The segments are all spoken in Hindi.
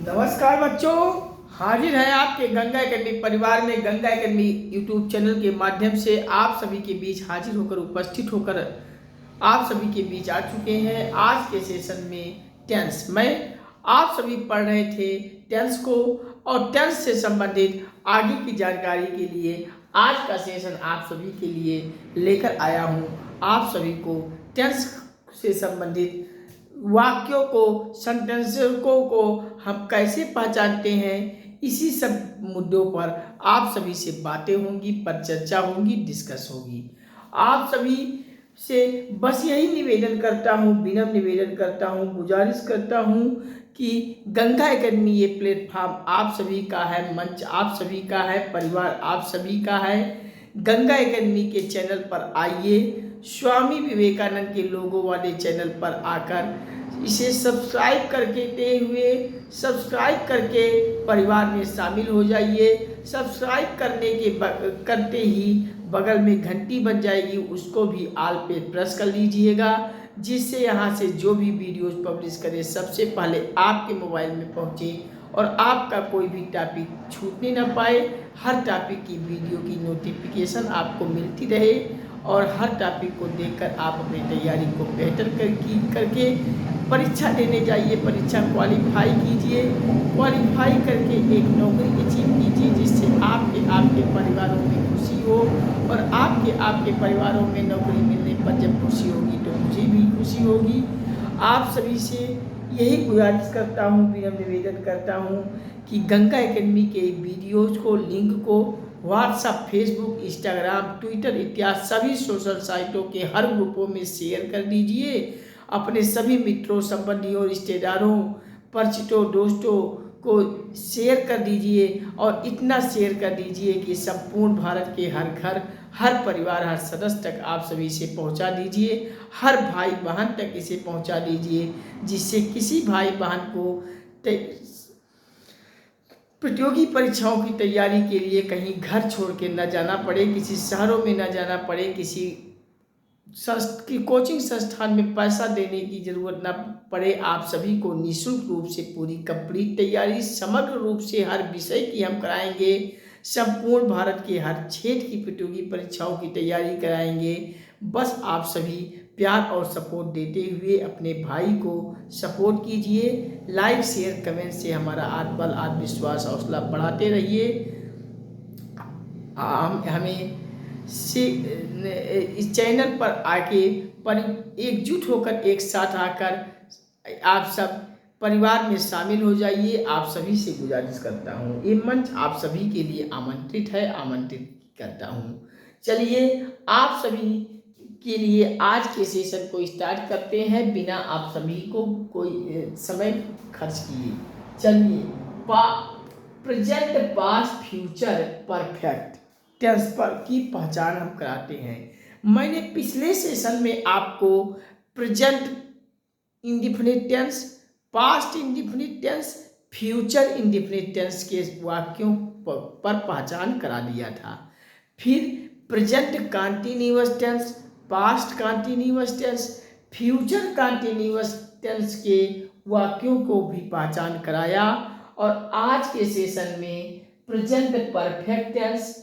नमस्कार बच्चों, हाजिर है आपके गंगा एकेडमी परिवार में। गंगा एकेडमी यूट्यूब चैनल के माध्यम से आप सभी के बीच हाजिर होकर उपस्थित होकर आप सभी के बीच आ चुके हैं। आज के सेशन में टेंस में आप सभी पढ़ रहे थे टेंस को, और टेंस से संबंधित आगे की जानकारी के लिए आज का सेशन आप सभी के लिए लेकर आया हूँ। आप सभी को टेंस से संबंधित वाक्यों को, सेंटेंसों को हम कैसे पहचानते हैं, इसी सब मुद्दों पर आप सभी से बातें होंगी, परिचर्चा होगी, डिस्कस होगी। आप सभी से बस यही निवेदन करता हूँ, विनम्र निवेदन करता हूँ, गुजारिश करता हूँ कि गंगा एकेडमी ये प्लेटफॉर्म आप सभी का है, मंच आप सभी का है, परिवार आप सभी का है। गंगा एकेडमी के चैनल पर आइए, स्वामी विवेकानंद के लोगों वाले चैनल पर आकर इसे सब्सक्राइब करके परिवार में शामिल हो जाइए। सब्सक्राइब करते ही बगल में घंटी बन जाएगी, उसको भी ऑल पे प्रेस कर लीजिएगा, जिससे यहाँ से जो भी वीडियोस पब्लिश करें सबसे पहले आपके मोबाइल में पहुँचे और आपका कोई भी टॉपिक छूटने ना पाए। हर टॉपिक की वीडियो की नोटिफिकेशन आपको मिलती रहे और हर टॉपिक को देखकर आप अपनी तैयारी को बेहतर करके परीक्षा देने जाइए, परीक्षा क्वालिफाई कीजिए, क्वालिफाई करके एक नौकरी अचीव कीजिए, जिससे आपके परिवारों में खुशी हो, और आपके परिवारों में नौकरी मिलने पर जब खुशी होगी तो मुझे भी खुशी होगी। आप सभी से यही गुजारिश करता हूँ, विनम्र निवेदन करता हूँ कि गंगा एकेडमी के वीडियोज़ को, लिंक को व्हाट्सएप, फेसबुक, इंस्टाग्राम, ट्विटर इत्यादि सभी सोशल साइटों के हर ग्रुपों में शेयर कर दीजिए। अपने सभी मित्रों, संबंधियों, रिश्तेदारों, परिचितों, दोस्तों को शेयर कर दीजिए, और इतना शेयर कर दीजिए कि संपूर्ण भारत के हर घर, हर परिवार, हर सदस्य तक आप सभी से पहुंचा दीजिए। हर भाई बहन तक इसे पहुंचा दीजिए, जिससे किसी भाई बहन को प्रतियोगी परीक्षाओं की तैयारी के लिए कहीं घर छोड़ के न जाना पड़े, किसी शहरों में न जाना पड़े, किसी कोचिंग संस्थान में पैसा देने की जरूरत न पड़े। आप सभी को निःशुल्क रूप से पूरी कंप्लीट तैयारी, समग्र रूप से हर विषय की हम कराएंगे। संपूर्ण भारत के हर क्षेत्र की प्रतियोगी परीक्षाओं की तैयारी कराएंगे। बस आप सभी प्यार और सपोर्ट देते हुए अपने भाई को सपोर्ट कीजिए। लाइक, शेयर, कमेंट से हमारा आत्मबल, आत्मविश्वास, हौसला बढ़ाते रहिए। हमें से इस चैनल पर आके एकजुट होकर, एक साथ आकर आप सब परिवार में शामिल हो जाइए। आप सभी से गुजारिश करता हूँ, ये मंच आप सभी के लिए आमंत्रित है, आमंत्रित करता हूँ। चलिए आप सभी के लिए आज के सेशन को स्टार्ट करते हैं, बिना आप सभी को कोई समय खर्च किए। चलिए, present, past, future perfect tense पर की पहचान हम कराते हैं। मैंने पिछले सेशन में आपको present indefinite tense, past indefinite tense, future indefinite tense के वाक्यों पर पहचान करा दिया था। फिर present continuous tense, past continuous tense, future continuous tense के वाक्यों को भी पहचान कराया, और आज के सेशन में present perfect tense,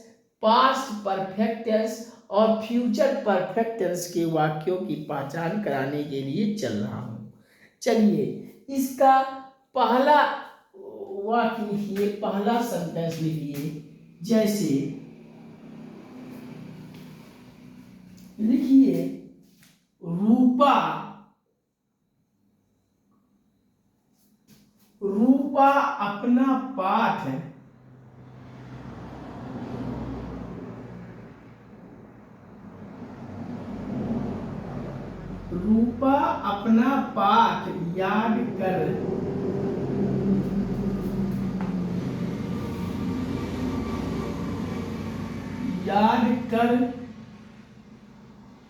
past perfect tense और फ्यूचर परफेक्ट टेंस के वाक्यों की पहचान कराने के लिए चल रहा हूँ। चलिए, इसका पहला वाक्य लिखिए, पहला सेंटेंस लिखिए। जैसे लिखिए, रूपा अपना पाठ याद कर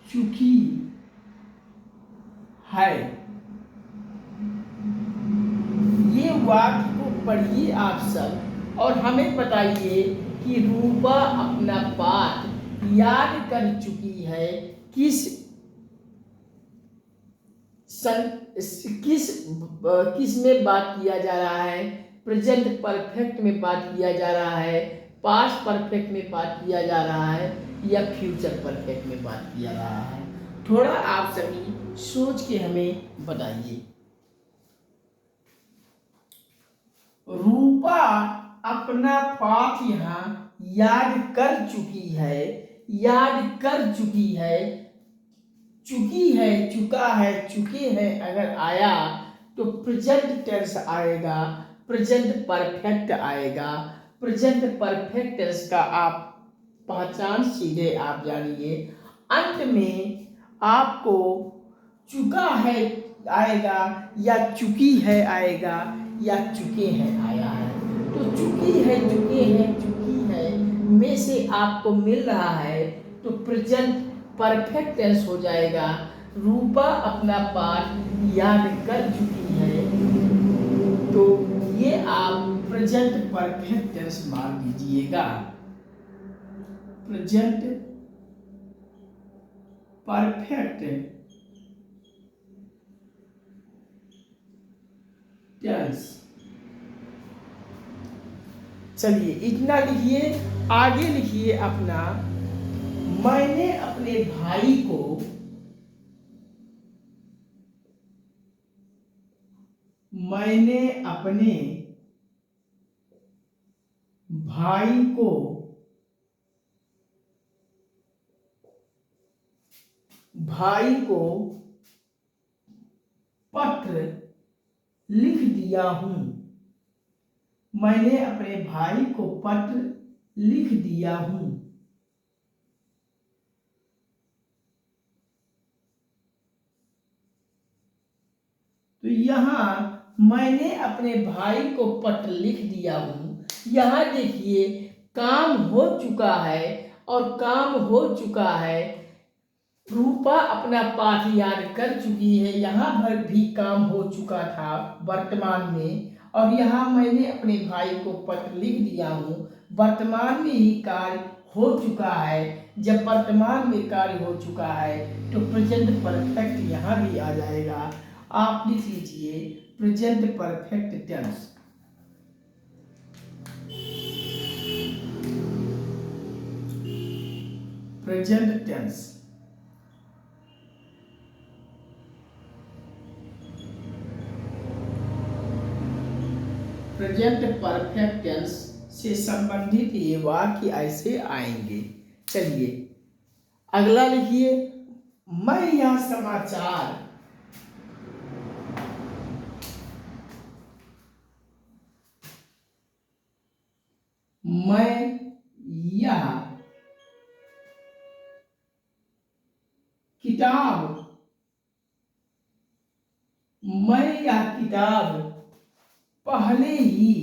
चुकी है। ये वाक्य को पढ़िए आप सब, और हमें बताइए कि रूपा अपना पाठ याद कर चुकी है किस में बात किया जा रहा है, प्रेजेंट परफेक्ट में बात किया जा रहा है, पास्ट परफेक्ट में बात किया जा रहा है, या फ्यूचर परफेक्ट में बात किया जा रहा है। थोड़ा आप सभी सोच के हमें बताइए। रूपा अपना पाठ यहाँ याद कर चुकी है, याद कर चुकी है, चुकी है, चुका है, चुके हैं अगर आया तो प्रेजेंट टेंस आएगा, प्रेजेंट परफेक्ट आएगा। प्रेजेंट परफेक्ट टेंस का आप पहचान सीधे आप जानिए, अंत में आपको चुका है आएगा, या चुकी है आएगा, या चुके हैं आया है। तो चुकी है, चुके हैं, चुकी है में से आपको मिल रहा है तो प्रेजेंट परफेक्ट टेंस हो जाएगा। रूपा अपना पाठ याद कर चुकी है, तो ये आप प्रेजेंट परफेक्ट टेंस मान लीजिएगा। Present perfect tense. चलिए इतना लिखिए, आगे लिखिए अपना, मैंने अपने भाई को, मैंने अपने भाई को पत्र लिख दिया हूं। मैंने अपने भाई को पत्र लिख दिया हूं। तो यहाँ मैंने अपने भाई को पत्र लिख दिया हूं, यहाँ देखिए काम हो चुका है, और काम हो चुका है, रूपा अपना पाठ याद कर चुकी है, यहाँ पर भी काम हो चुका था वर्तमान में, और यहाँ मैंने अपने भाई को पत्र लिख दिया हूँ, वर्तमान में ही कार्य हो चुका है। जब वर्तमान में कार्य हो चुका है तो प्रेजेंट परफेक्ट यहाँ भी आ जाएगा। आप लिख लीजिए present perfect tense. Present tense, present perfect tense से संबंधित ये वाक्य ऐसे आएंगे। चलिए अगला लिखिए, मैं यह समाचार मैं यह किताब मैं यह किताब पहले ही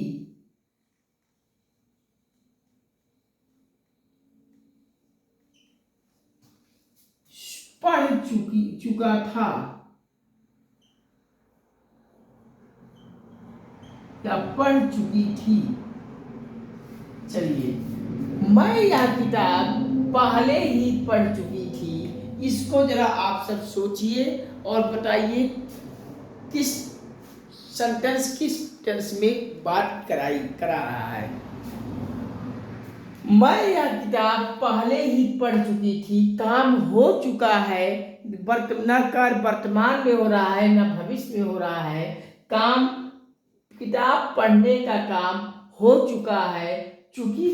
पढ़ चुका था, या पढ़ चुकी थी। चलिए, मैं यह किताब पहले ही पढ़ चुकी थी, इसको जरा आप सब सोचिए और बताइए किस सेंटेंस, किस टेंस में बात करा रहा है। मैं यह किताब पहले ही पढ़ चुकी थी, काम हो चुका है, न कार्य वर्तमान में हो रहा है न भविष्य में हो रहा है, काम किताब पढ़ने का काम हो चुका है, चुकी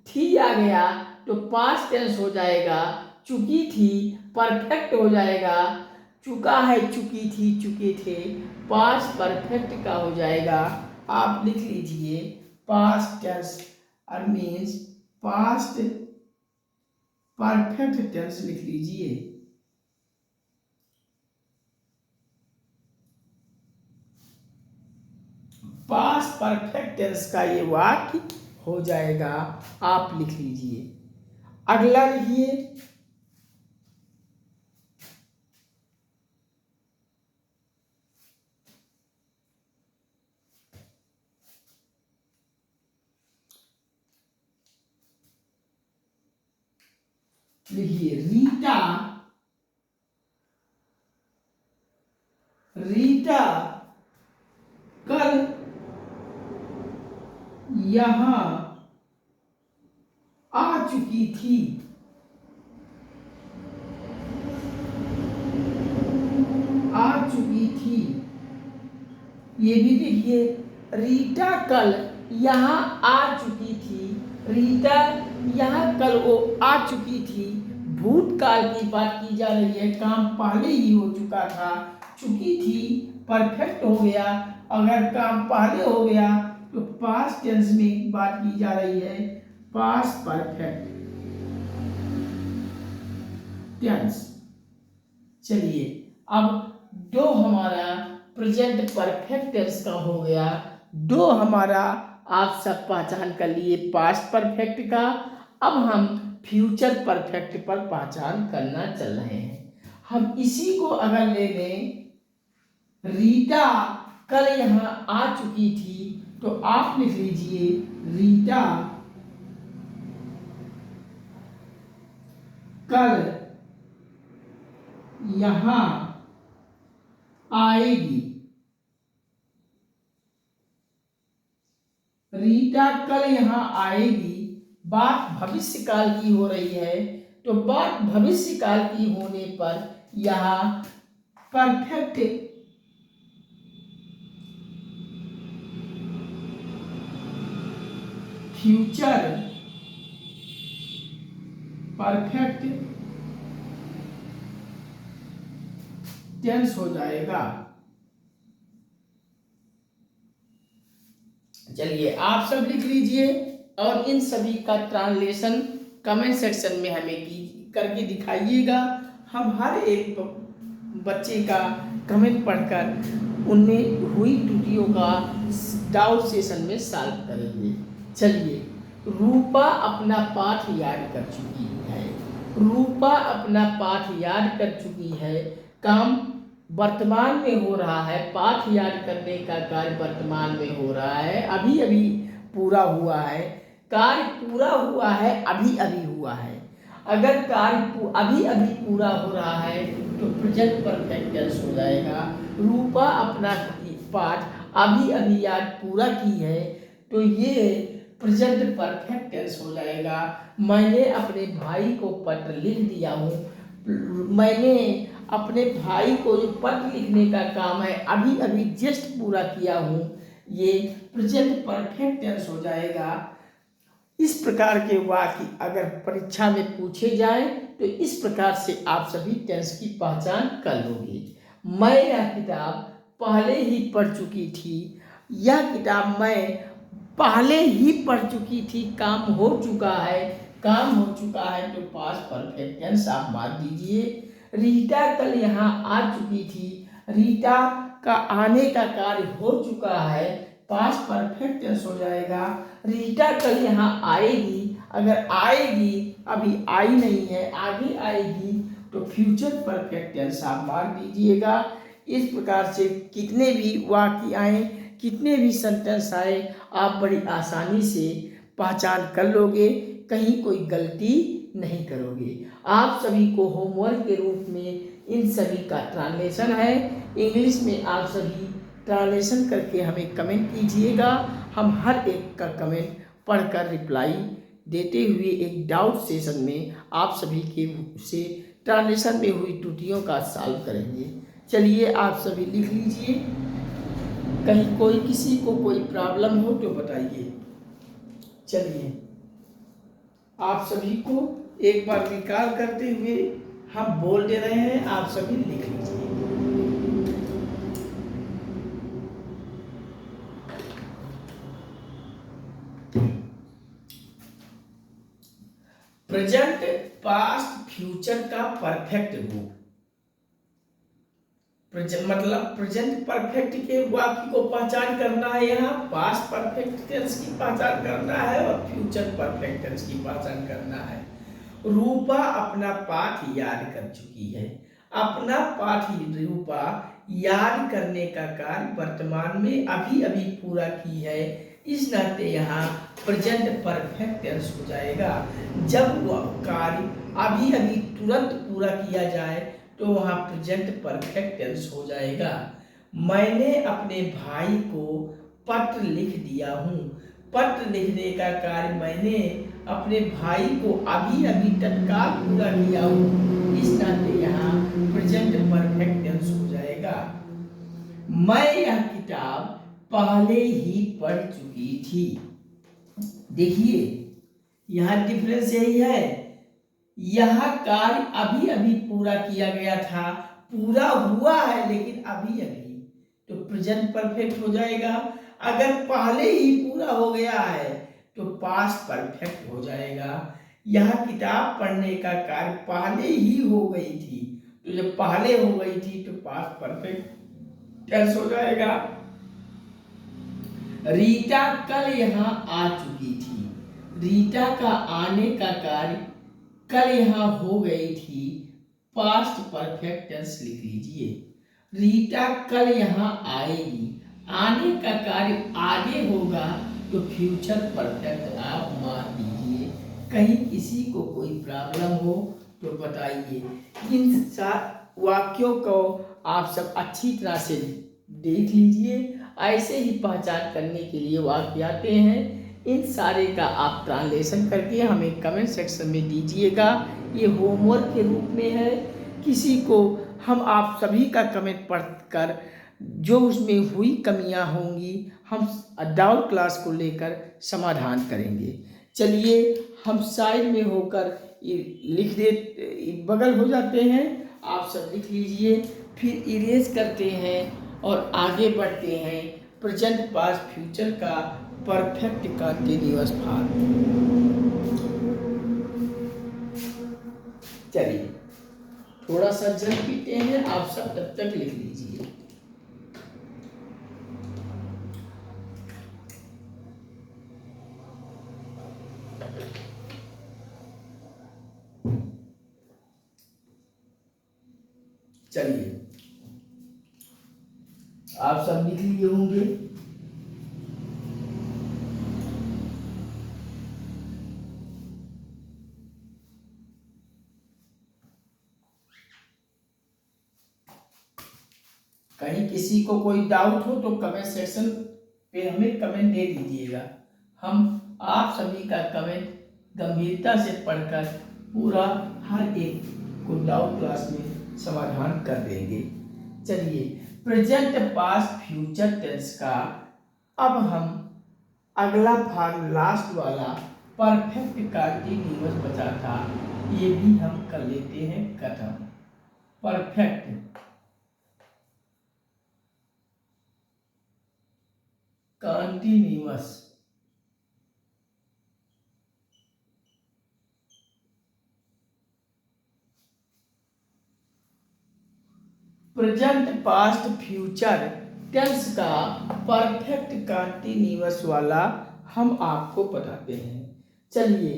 थी आ गया तो पास्ट टेंस हो जाएगा, चुकी थी परफेक्ट हो जाएगा, चुका है, चुकी थी, चुके थे, पास्ट परफेक्ट का हो जाएगा। आप लिख लीजिए पास्ट टेंस और मीन्स पास्ट परफेक्ट टेंस लिख लीजिए। पास्ट परफेक्ट टेंस का ये वाक्य हो जाएगा, आप लिख लीजिए। अगला लिखिए, रीटा कल यहाँ आ चुकी थी। आ चुकी थी। ये भी देखिए, रीटा कल यहाँ आ चुकी थी। रीटा यहाँ कल वो आ चुकी थी। भूतकाल की बात की जा रही है, काम पहले ही हो चुका था। चुकी थी परफेक्ट हो गया। अगर काम पहले हो गया तो पास्ट टेंस में बात की जा रही है, पास्ट परफेक्ट टेंस। चलिए, अब दो हमारा प्रेजेंट परफेक्ट टेंस का हो गया, दो हमारा आप सब पहचान कर लिए पास्ट परफेक्ट का। अब हम फ्यूचर परफेक्ट पर पहचान करना चल रहे हैं। हम इसी को अगर ले लें, रीटा कल यहाँ आ चुकी थी, तो आप लिख लीजिए रीटा कल यहाँ आएगी। रीटा कल यहाँ आएगी। बात भविष्य काल की हो रही है, तो बात भविष्य काल की होने पर यहाँ परफेक्ट फ्यूचर परफेक्ट टेंस हो जाएगा। चलिए, आप सब लिख लीजिए और इन सभी का ट्रांसलेशन कमेंट सेक्शन में हमें करके दिखाइएगा। हम हर एक बच्चे का कमेंट पढ़कर उनमें हुई त्रुटियों का डाउट सेशन में सॉल्व करेंगे। चलिए, रूपा अपना पाठ याद कर चुकी है। रूपा अपना पाठ याद कर चुकी है। काम वर्तमान में हो रहा है, पाठ याद करने का कार्य वर्तमान में हो रहा है, अभी अभी पूरा हुआ है। कार्य पूरा हुआ है, अभी अभी हुआ है। अगर कार्य अभी अभी पूरा हो रहा है तो प्रेजेंट परफेक्ट टेंस हो जाएगा। रूपा अपना पाठ अभी अभी याद पूरा की है, तो ये प्रेजेंट परफेक्ट टेंस हो जाएगा। मैंने अपने भाई को पत्र लिख दिया हूँ। मैंने अपने भाई को जो पत्र लिखने का काम है अभी अभी जस्ट पूरा किया हूँ, ये प्रेजेंट परफेक्ट टेंस हो जाएगा। इस प्रकार के वाक्य अगर परीक्षा में पूछे जाए तो इस प्रकार से आप सभी टेंस की पहचान कर लोगे। मैं यह किताब पहले ही पढ़ चुकी थी। यह किताब मैं पहले ही पढ़ चुकी थी। काम हो चुका है, काम हो चुका है तो पास्ट परफेक्ट टेंस आप मार दीजिए। रीटा कल यहाँ आ चुकी थी। रीटा का आने का कार्य हो चुका है, पास्ट परफेक्ट टेंस हो जाएगा। रीटा कल यहाँ आएगी। अगर आएगी अभी आई नहीं है, आगे आएगी तो फ्यूचर परफेक्ट टेंस आप मार दीजिएगा। इस प्रकार से कितने भी वाक्य आए, कितने भी सेंटेंस आए, आप बड़ी आसानी से पहचान कर लोगे, कहीं कोई गलती नहीं करोगे। आप सभी को होमवर्क के रूप में इन सभी का ट्रांसलेशन है। इंग्लिश में आप सभी ट्रांसलेशन करके हमें कमेंट कीजिएगा। हम हर एक का कमेंट पढ़कर रिप्लाई देते हुए एक डाउट सेशन में आप सभी के से ट्रांसलेशन में हुई त्रुटियों का सॉल्व करेंगे। चलिए, आप सभी लिख लीजिए। कहीं कोई किसी को कोई प्रॉब्लम हो तो बताइए। चलिए, आप सभी को एक बार रिकॉल करते हुए हम बोल दे रहे हैं, आप सभी लिख लीजिए। प्रेजेंट पास्ट फ्यूचर का परफेक्ट रूप। मतलब प्रेजेंट परफेक्ट के वाक्य को पहचान करना है, यहाँ पास्ट परफेक्ट टेंस की पहचान करना है और फ्यूचर परफेक्ट टेंस की पहचान करना है। रूपा अपना पाठ याद कर चुकी है। अपना पाठ रूपा याद करने का कार्य वर्तमान में अभी अभी पूरा की है, इस नाते यहाँ प्रेजेंट परफेक्ट टेंस हो जाएगा। जब वह कार्य अभी अभी तुरंत पूरा किया जाए तो वहाँ प्रेजेंट परफेक्ट टेंस हो जाएगा। मैंने अपने भाई को पत्र लिख दिया हूँ। पत्र लिखने का कार्य मैंने अपने भाई को अभी अभी तत्काल पूरा किया हूँ। इस नाते यहाँ प्रेजेंट परफेक्ट टेंस हो जाएगा। मैं यह किताब पहले ही पढ़ चुकी थी। देखिए यहाँ डिफरेंस यही है, यह कार्य अभी अभी पूरा किया गया था, पूरा हुआ है लेकिन अभी अभी, तो प्रेजेंट परफेक्ट हो जाएगा। अगर पहले ही पूरा हो गया है तो पास्ट परफेक्ट हो जाएगा। यह किताब पढ़ने का कार्य पहले ही हो गई थी, तो जब पहले हो गई थी तो पास्ट परफेक्ट टेंस हो जाएगा। रीटा कल यहाँ आ चुकी थी। रीटा का आने का कार्य कल यहाँ हो गई थी, पास्ट परफेक्ट टेंस लिख लीजिए। रीटा कल यहाँ आएगी, आने का कार्य आगे होगा तो फ्यूचर परफेक्ट आप मान दीजिए। कहीं किसी को कोई प्रॉब्लम हो तो बताइए। इन वाक्यों को आप सब अच्छी तरह से देख लीजिए। ऐसे ही पहचान करने के लिए वाक्य आते हैं, इन सारे का आप ट्रांसलेशन करके हमें कमेंट सेक्शन में दीजिएगा। ये होमवर्क के रूप में है। किसी को हम आप सभी का कमेंट पढ़कर जो उसमें हुई कमियां होंगी हम डाउट क्लास को लेकर समाधान करेंगे। चलिए हम साइड में होकर लिख दे, बगल हो जाते हैं। आप सब लिख लीजिए, फिर इरेज करते हैं और आगे बढ़ते हैं प्रेजेंट पास्ट फ्यूचर का परफेक्ट कंटीन्यूअस फॉर्म। चलिए थोड़ा सा जल पीते हैं, आप सब तब तक लिख लीजिए। चलिए आप सब लिख लिए होंगे। कहीं किसी को कोई डाउट हो तो कमेंट सेक्शन पे हमें कमेंट दे दीजिएगा। हम आप सभी का कमेंट गंभीरता से पढ़कर पूरा हर एक को डाउट क्लास में समाधान कर देंगे। चलिए प्रेजेंट पास्ट फ्यूचर टेंस का अब हम अगला भाग लास्ट वाला परफेक्ट कंटीन्यूअस बचा था, ये भी हम कर लेते हैं खत्म। Perfect continuous present past future tense का परफेक्ट कंटीन्यूअस वाला हम आपको बताते हैं। चलिए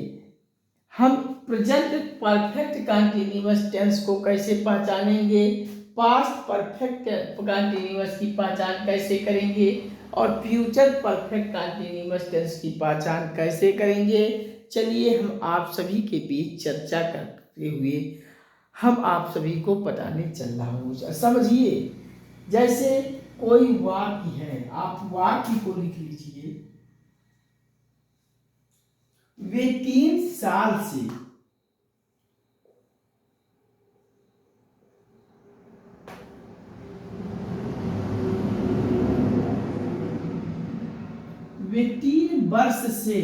हम प्रेजेंट परफेक्ट कंटीन्यूअस टेंस को कैसे पहचानेंगे, पास्ट परफेक्ट कंटीन्यूअस की पहचान कैसे करेंगे और फ्यूचर परफेक्ट कंटीन्यूअस टेंस की पहचान कैसे करेंगे। चलिए हम आप सभी के बीच चर्चा करते हुए हम आप सभी को बताने चल रहा हूँ। समझिए, जैसे कोई वाक्य है, आप वाक्य को लिख लीजिए। वे 3 साल से वे 3 वर्ष से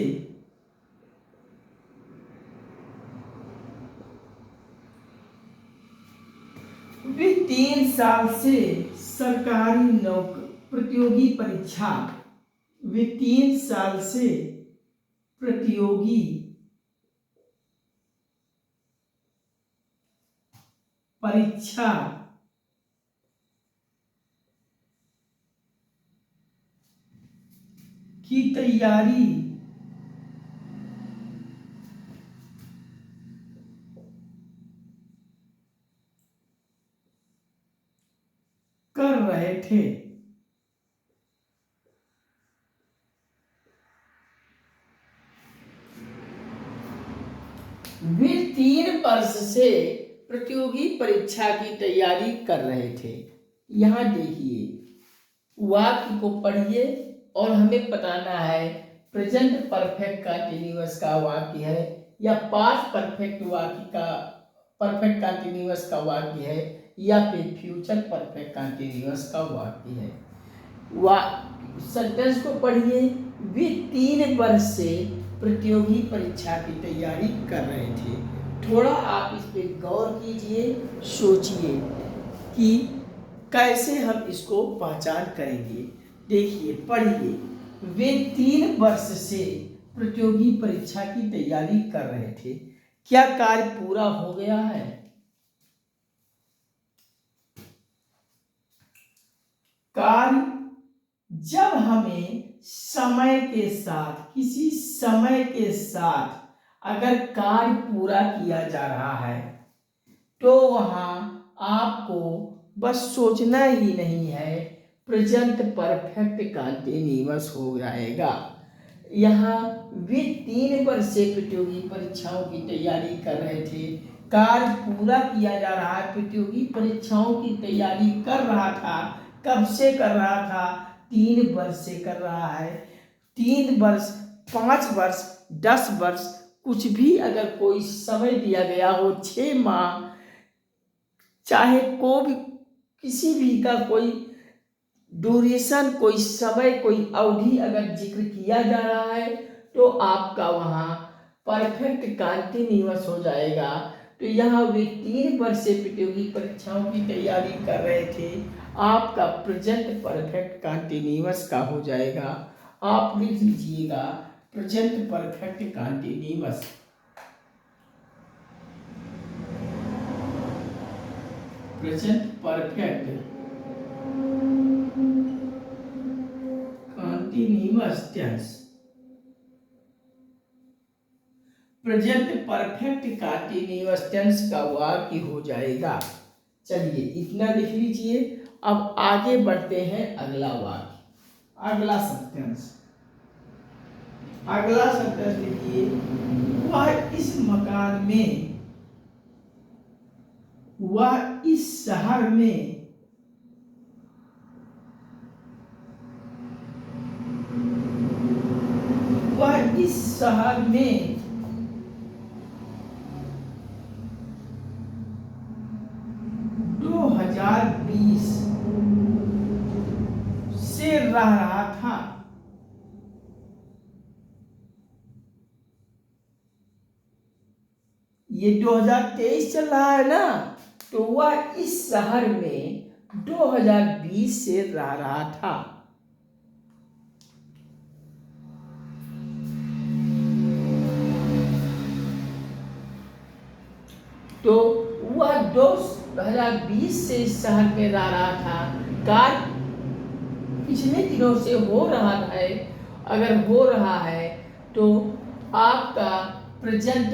वे 3 साल से सरकारी नौकरी प्रतियोगी परीक्षा, वे 3 साल से प्रतियोगी परीक्षा की तैयारी कर रहे थे। वे 3 वर्ष से प्रतियोगी परीक्षा की तैयारी कर रहे थे। यहाँ देखिए वाक्य को पढ़िए और हमें बताना है प्रेजेंट परफेक्ट कंटिन्यूअस का वाक्य है या पास्ट परफेक्ट वाक्य का परफेक्ट कंटिन्यूअस का वाक्य है या फिर फ्यूचर परफेक्ट कंटिन्यूअस का वाक्य है। वा सेंटेंस को पढ़िए। वे 3 वर्ष से प्रतियोगी परीक्षा की तैयारी कर रहे थे। थोड़ा आप इस पे गौर कीजिए, सोचिए कि कैसे हम इसको पहचान करेंगे। देखिए, पढ़िए। वे 3 वर्ष से प्रतियोगी परीक्षा की तैयारी कर रहे थे। क्या कार्य पूरा हो गया है? कार्य जब हमें समय के साथ, किसी समय के साथ अगर कार्य पूरा किया जा रहा है तो वहां आपको बस सोचना ही नहीं है, प्रेजेंट परफेक्ट कंटिन्यूअस हो जाएगा। यहाँ वे 3 वर्ष से प्रतियोगी परीक्षाओं की तैयारी कर रहे थे। कार्य पूरा किया जा रहा है, प्रतियोगी परीक्षाओं की तैयारी कर रहा था। कब से कर रहा था? 3 वर्ष से कर रहा है। 3 वर्ष, 5 वर्ष, 10 वर्ष, कुछ भी अगर कोई समय दिया गया हो, 6 माह, चाहे को भी किसी भी का कोई ड्यूरेशन, कोई समय, कोई अवधि अगर जिक्र किया जा रहा है तो आपका वहाँ परफेक्ट कंटिन्यूअस हो जाएगा। तो यहाँ वे 3 वर्ष से प्रतियोगी परीक्षाओं की तैयारी कर रहे थे, आपका प्रेजेंट परफेक्ट कंटिन्यूअस का हो जाएगा। आप लिख लीजिएगा present perfect continuous. Present perfect continuous tense. Present perfect continuous tense का वाक्य हो जाएगा। चलिए, इतना लिख लीजिए। अब आगे बढ़ते हैं अगला वाक्य, अगला सेंटेंस। अगला सेंटेंस लिखिए। वह इस मकान में, वह इस शहर में वह इस शहर में 2020 से रह रहा था। ये 2023 चल रहा है ना, तो वह इस शहर में 2020 से रह रहा था। तो वह 2020 से शहर में रह रहा था। कार्य पिछले दिनों से हो रहा है। अगर हो रहा है तो आपका प्रेजेंट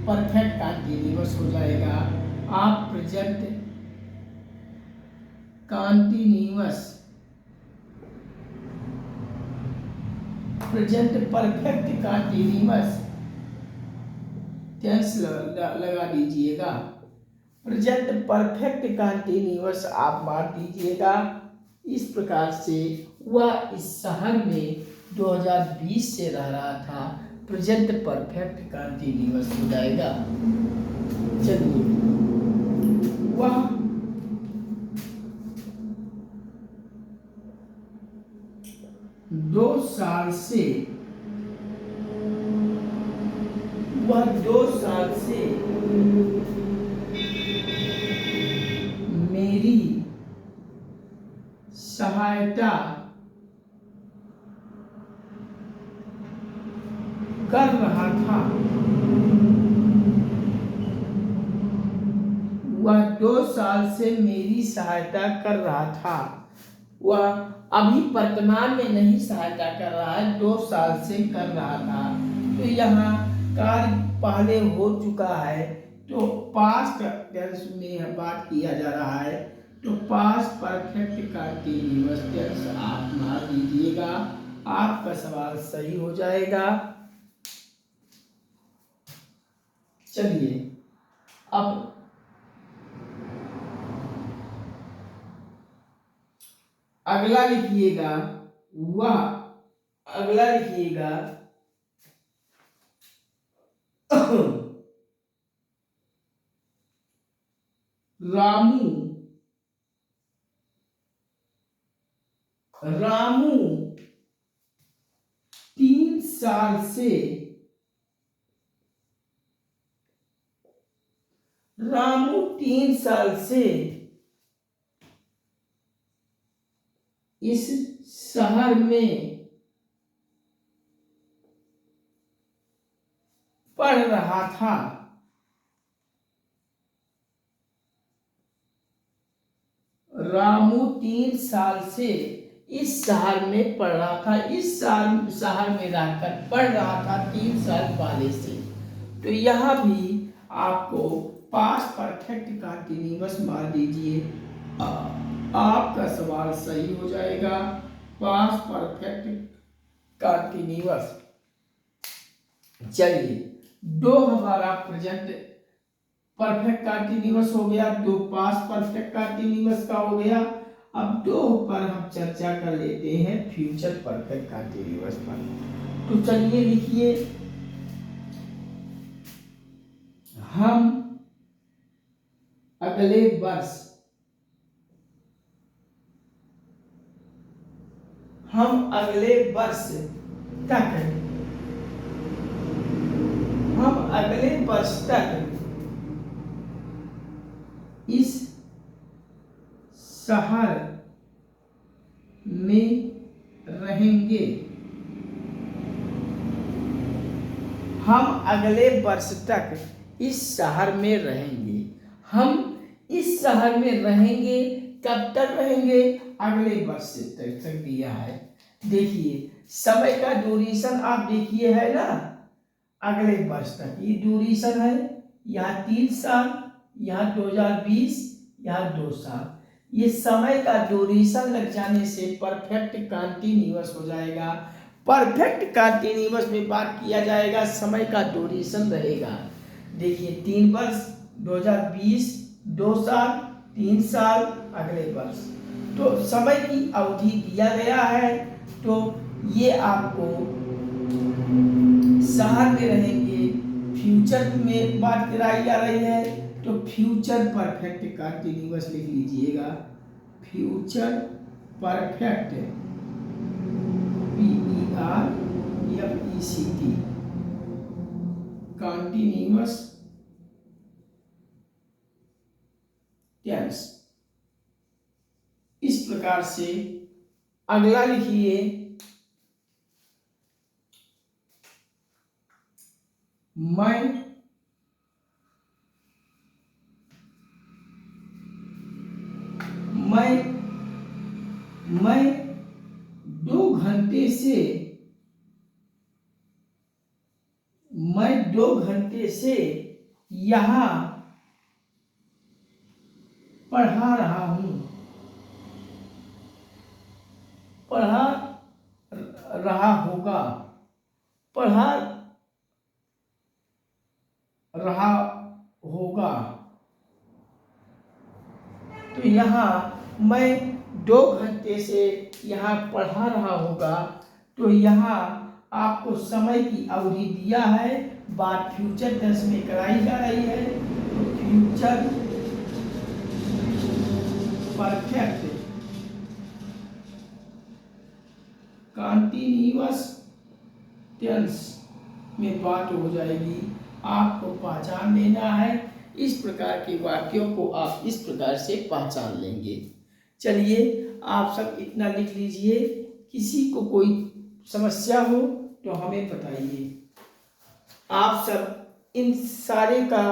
परफेक्ट कंटिन्यूअस हो जाएगा। आप present continuous, present perfect continuous tense लगा दीजिएगा। प्रेजेंट परफेक्ट कंटिन्यूअस आप मार दीजिएगा। इस प्रकार से वह इस शहर में 2020 से रह रहा था। प्रेजेंट परफेक्ट कंटिन्यूअस हो जाएगा। चलिए, वह 2 साल से, वह 2 साल से मेरी सहायता कर रहा था। वह 2 साल से मेरी सहायता कर रहा था। वह अभी वर्तमान में नहीं सहायता कर रहा है, 2 साल से कर रहा था। तो यहाँ कार्य पहले हो चुका है, तो पास्ट टेंस में बात किया जा रहा है, तो पास्ट परफेक्ट कंटिन्यूअस टेंस आप मार दीजिएगा। आपका सवाल सही हो जाएगा। चलिए, अब अगला लिखिएगा। वह अगला लिखिएगा रामू रामू 3 साल से रामू 3 साल से इस शहर में पढ़ रहा था। रामू 3 साल से इस शहर में पढ़ रहा था। इस शहर में रहकर पढ़ रहा था 3 साल पहले से। तो यहाँ भी आपको पास्ट परफेक्ट कंटीन्यूअस मार दीजिए, आपका सवाल सही हो जाएगा। Past perfect continuous. चलिए, 2 हमारा प्रेजेंट परफेक्ट कंटीन्यूअस हो गया, 2 पास्ट परफेक्ट कंटीन्यूअस का हो गया। अब 2 पर हम चर्चा कर लेते हैं फ्यूचर परफेक्ट कंटीन्यूअस पर। तो चलिए लिखिए, हम अगले वर्ष तक इस शहर में रहेंगे। हम अगले वर्ष तक इस शहर में रहेंगे। हम इस शहर में रहेंगे। कब तक रहेंगे? अगले वर्ष तक दिया है। देखिए, समय का ड्यूरेशन आप देखिए है ना, अगले वर्ष तक ये ड्यूरेशन है। यहाँ 3 साल, यहाँ 2020, यहाँ 2 साल। ये समय का ड्यूरेशन लग जाने से परफेक्ट कंटीन्यूअस हो जाएगा। परफेक्ट कंटीन्यूअस में बात किया जाएगा, समय का ड्यूरेशन रहेगा। देखिए, 3 वर्ष, 2020, 2 साल, 3 साल, अगले वर्ष। तो समय की अवधि दिया गया है। तो ये आपको शहर में रहेंगे, फ्यूचर में बात कराई जा रही है। तो फ्यूचर परफेक्ट कंटीन्यूअस लिख लीजिएगा। Future perfect PERFECT continuous tense. इस प्रकार से अगला लिखिए, मैं 2 घंटे से यहाँ पढ़ा रहा हूँ। पढ़ा रहा होगा। तो यहाँ मैं 2 घंटे से यहाँ पढ़ा रहा होगा। तो यहाँ आपको समय की अवधि दिया है, बात फ्यूचर टेंस में कराई जा रही है। तो फ्यूचर परफेक्ट कंटीन्यूअस टेंस में बात हो जाएगी। आपको पहचान लेना है। इस प्रकार के वाक्यों को आप इस प्रकार से पहचान लेंगे। चलिए, आप सब इतना लिख लीजिए। किसी को कोई समस्या हो तो हमें बताइए। आप सब इन सारे का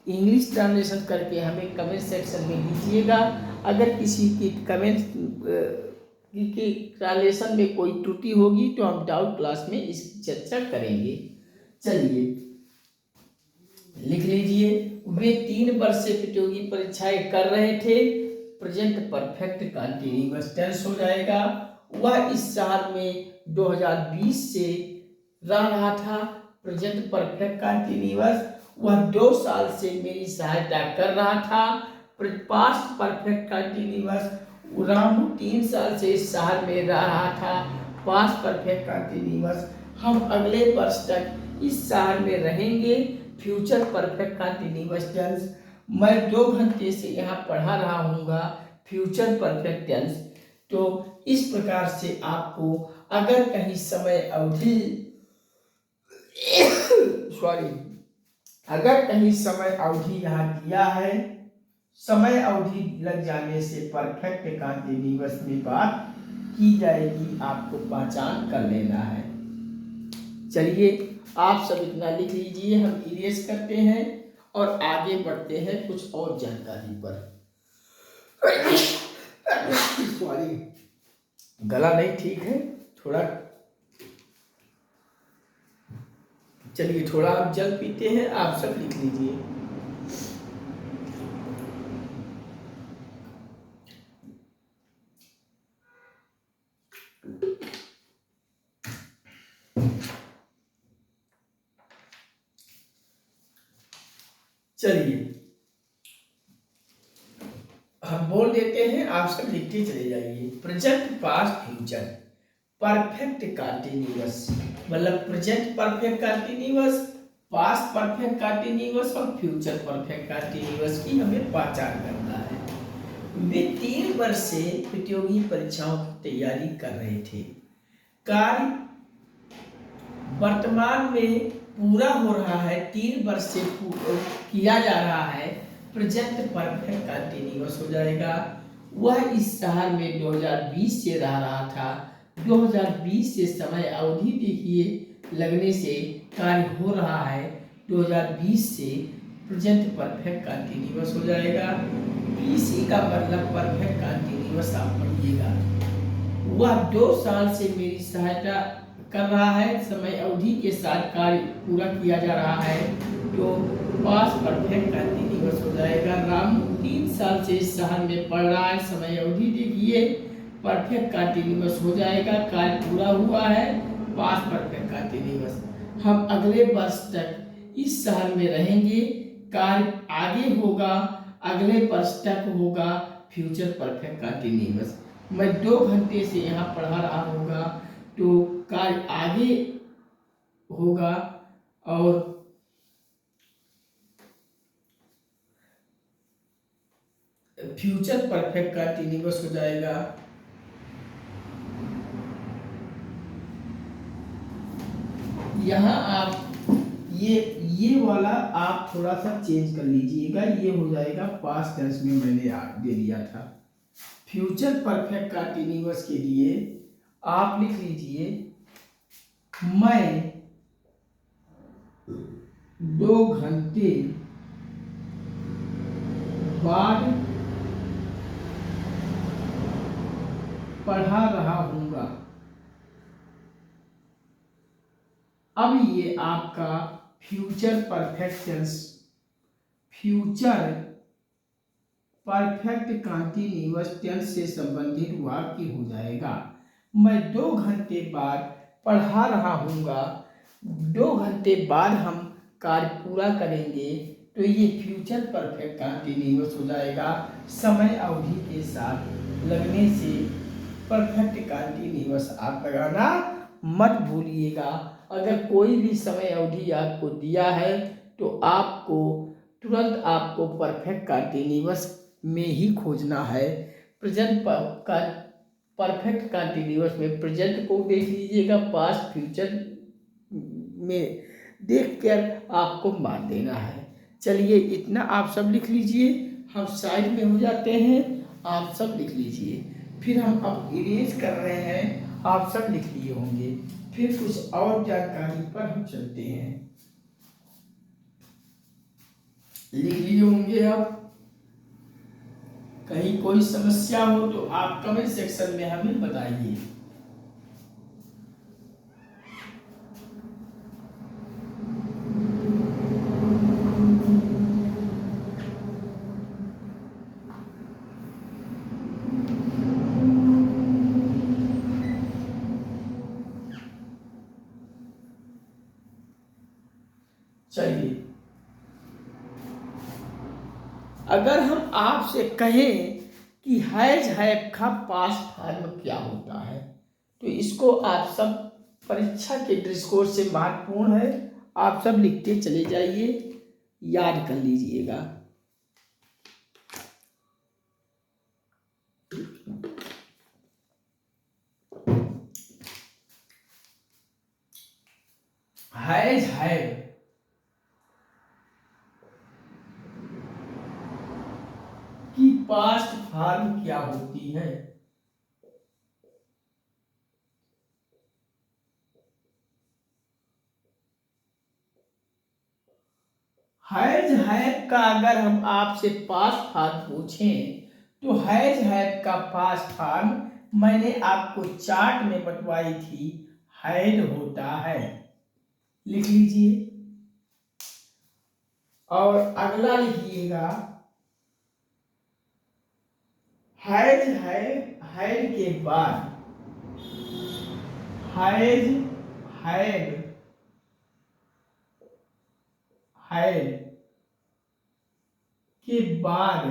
इंग्लिश ट्रांसलेशन करके हमें कमेंट सेक्शन में दीजिएगा। अगर किसी की कमेंट की ट्रांसलेशन में कोई त्रुटि होगी तो हम डाउट क्लास में इसकी चर्चा करेंगे। चलिए लिख लीजिए, वे 3 वर्ष से प्रतियोगी परीक्षाएं कर रहे थे। प्रेजेंट परफेक्ट कंटीन्यूअस टेंस हो जाएगा। वह इस शहर में 2020 से रह रहा था। प्रेजेंट परफेक्ट कंटीन्यूअस, वह 2 साल से मेरी सहायता कर रहा था। पास्ट परफेक्ट कंटीन्यूअस, रामू 3 साल से इस शहर में रह रहा था। Past perfect continuous. हम अगले वर्ष तक इस शहर में रहेंगे। Future perfect continuous tense. मैं 2 घंटे से यहाँ पढ़ा रहा हूँगा। Future perfect tense. तो इस प्रकार से आपको अगर कहीं समय अवधि सॉरी अगर कहीं समय अवधि यहाँ दिया है, समय अवधि लग जाने से परफेक्ट कंटिन्यूअस में बात की जाएगी, आपको पहचान कर लेना है। चलिए आप सब इतना लिख लीजिए, हम इरेज करते हैं और आगे बढ़ते हैं कुछ और जानकारी पर। सॉरी, गला नहीं ठीक है थोड़ा। चलिए थोड़ा आप जल पीते हैं, आप सब लिख लीजिए। चलिए हम बोल देते हैं, आप सब लिखते चले जाइए। Present past future perfect continuous, मतलब present perfect continuous, past perfect continuous और फ्यूचर परफेक्ट कंटिन्यूअस की हमें पहचान करना है। वे 3 वर्ष से प्रतियोगी परीक्षाओं की तैयारी कर रहे थे। कार्य वर्तमान में पूरा हो रहा है, 3 वर्ष से किया जा रहा है, प्रेजेंट परफेक्ट कंटिन्यूअस हो जाएगा। वह इस शहर में 2020 से रह रहा था। 2020 से समय अवधि देखिए लगने से कार्य हो रहा है, 2020 से प्रेजेंट परफेक्ट कंटिन्यूअस हो जाएगा। इसी का मतलब परफेक्ट कंटिन्यूअस आप पढ़िएगा। वह 2 साल से मेरी सहायता कर रहा है, समय अवधि के साथ कार्य पूरा किया जा रहा है, तो पास्ट परफेक्ट कंटिन्यूअस हो जाएगा। रामू 3 साल से इस शहर में पढ़ रहा है, समय अवधि देखिए परफेक्ट कंटिन्यूअस हो जाएगा, कार्य पूरा हुआ है, पास्ट परफेक्ट कंटिन्यूअस। हम अगले वर्ष तक इस शहर में रहेंगे, कार्य आगे होगा, अगले वर्ष तक होगा, फ्यूचर परफेक्ट कंटिन्यूअस। मैं 2 घंटे से यहाँ पढ़ा रहा होगा, तो कार्य आगे होगा और फ्यूचर परफेक्ट कंटिन्यूअस हो जाएगा। यहाँ आप ये वाला आप थोड़ा सा चेंज कर लीजिएगा, ये हो जाएगा पास्ट टेंस में मैंने दे दिया था। फ्यूचर परफेक्ट कंटिन्यूअस के लिए आप लिख लीजिए, मैं 2 घंटे बाद पढ़ा रहा हूँगा। अब ये आपका future perfect tense, future perfect continuous tense से संबंधित वाक्य हो जाएगा। मैं 2 घंटे बाद पढ़ा रहा हूँगा, 2 घंटे बाद हम कार्य पूरा करेंगे, तो ये फ्यूचर परफेक्ट कंटिन्यूअस हो जाएगा। समय अवधि के साथ लगने से परफेक्ट कंटिन्यूअस आप लगाना मत भूलिएगा। अगर कोई भी समय अवधि आपको दिया है तो आपको तुरंत आपको परफेक्ट कंटिन्यूअस में ही खोजना है। प्रेजेंट का परफेक्ट कंटिन्यूअस में प्रेजेंट को देख लीजिएगा, पास्ट फ्यूचर में देखकर आपको मार देना है। चलिए इतना आप सब लिख लीजिए, हम साइड में हो जाते हैं, आप सब लिख लीजिए। फिर हम अब इरेज कर रहे हैं, आप सब लिख लिए होंगे। फिर कुछ और जानकारी पर हम चलते हैं। लिख लिए होंगे आप। कहीं कोई समस्या हो तो आप कमेंट सेक्शन में हमें बताइए। चलिए, अगर हम आपसे कहें कि हैज हैव का पास्ट फॉर्म क्या होता है, तो इसको आप सब परीक्षा के दृष्टिकोण से महत्वपूर्ण है, आप सब लिखते चले जाइए, याद कर लीजिएगा। है कि पास्ट फॉर्म क्या होती है? हैज का अगर हम आपसे पास्ट फॉर्म पूछें तो हैज का पास्ट फॉर्म मैंने आपको चार्ट में बतवाई थी, हैड होता है, लिख लीजिए। और अगला लिखिएगा, हैड के बाद हैड के बाद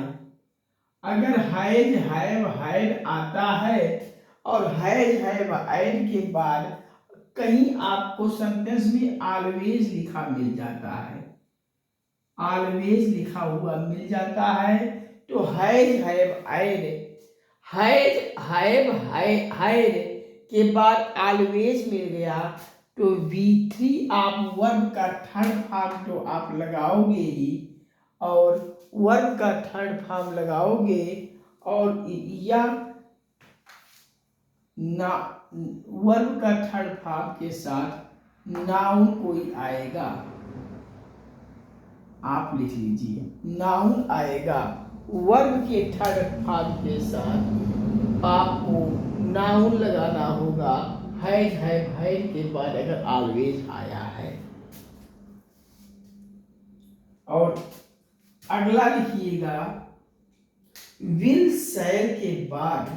अगर हैड आता है और हैड के बाद कहीं आपको सेंटेंस में ऑलवेज लिखा मिल जाता है, ऑलवेज लिखा हुआ मिल जाता है, तो हैड के बाद ऑलवेज मिल गया तो V3 आप वर्ब का थर्ड फॉर्म तो आप लगाओगे ही, और वर्ब का थर्ड फॉर्म लगाओगे और या ना वर्ब का थर्ड फॉर्म के साथ नाउन कोई आएगा, आप लिख लीजिए, नाउन आएगा। वर्ब के थर्ड फॉर्म के साथ आपको नाउन लगाना होगा, हैड के बाद अगर ऑलवेज आया है। और अगला लिखिएगा, विल शैल के बाद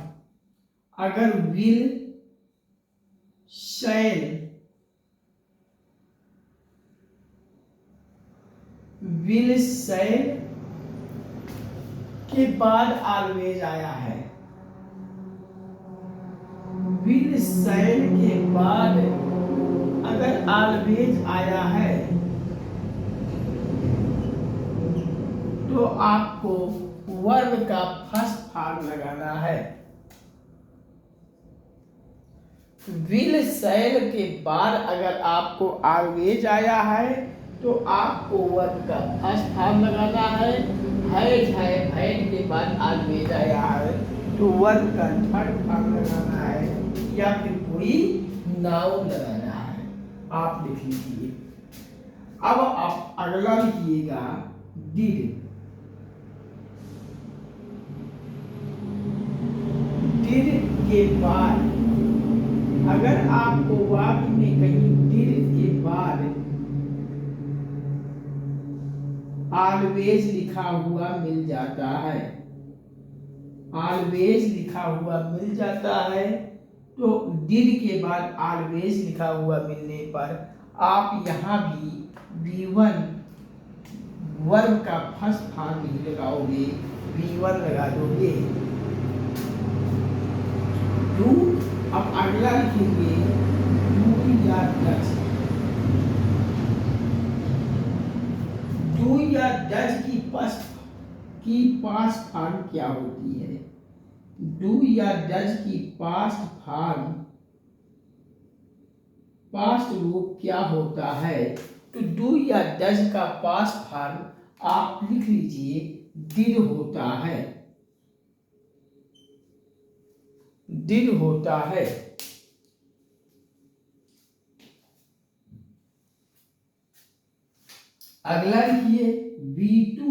अगर विल शैल के बाद ऑलवेज आया है, विल शैल के बाद अगर ऑलवेज आया है तो आपको वर्ब का फर्स्ट फॉर्म लगाना है। विल शैल के बाद अगर आपको ऑलवेज आया है तो आपको वर्ब का फर्स्ट फॉर्म लगाना है। हैड के बाद ऑलवेज आया है तो वर्ब का थर्ड फॉर्म लगाना है या फिर कोई नाउन लगाना है, आप लिख लीजिए। अब आप अगला लिखिएगा, डिड के बाद अगर आपको वाक्य में कहीं डिड के बाद ऑलवेज लिखा हुआ मिल जाता है, ऑलवेज लिखा हुआ मिल जाता है, तो डिड के बाद ऑलवेज लिखा हुआ मिलने पर आप यहाँ भी V1 वर्ब का फर्स्ट फॉर्म नहीं लगाओगे, V1 लगा दोगे। डू, अब अगला लिखेंगे, डू या डज। डू या डज की पास्ट फॉर्म क्या होती है? डू या डज की पास्ट फॉर्म, पास्ट रूप क्या होता है? तो डू या डज का पास्ट फॉर्म आप लिख लीजिए, डिड होता है, डिड होता है। अगला लिखिए, V2।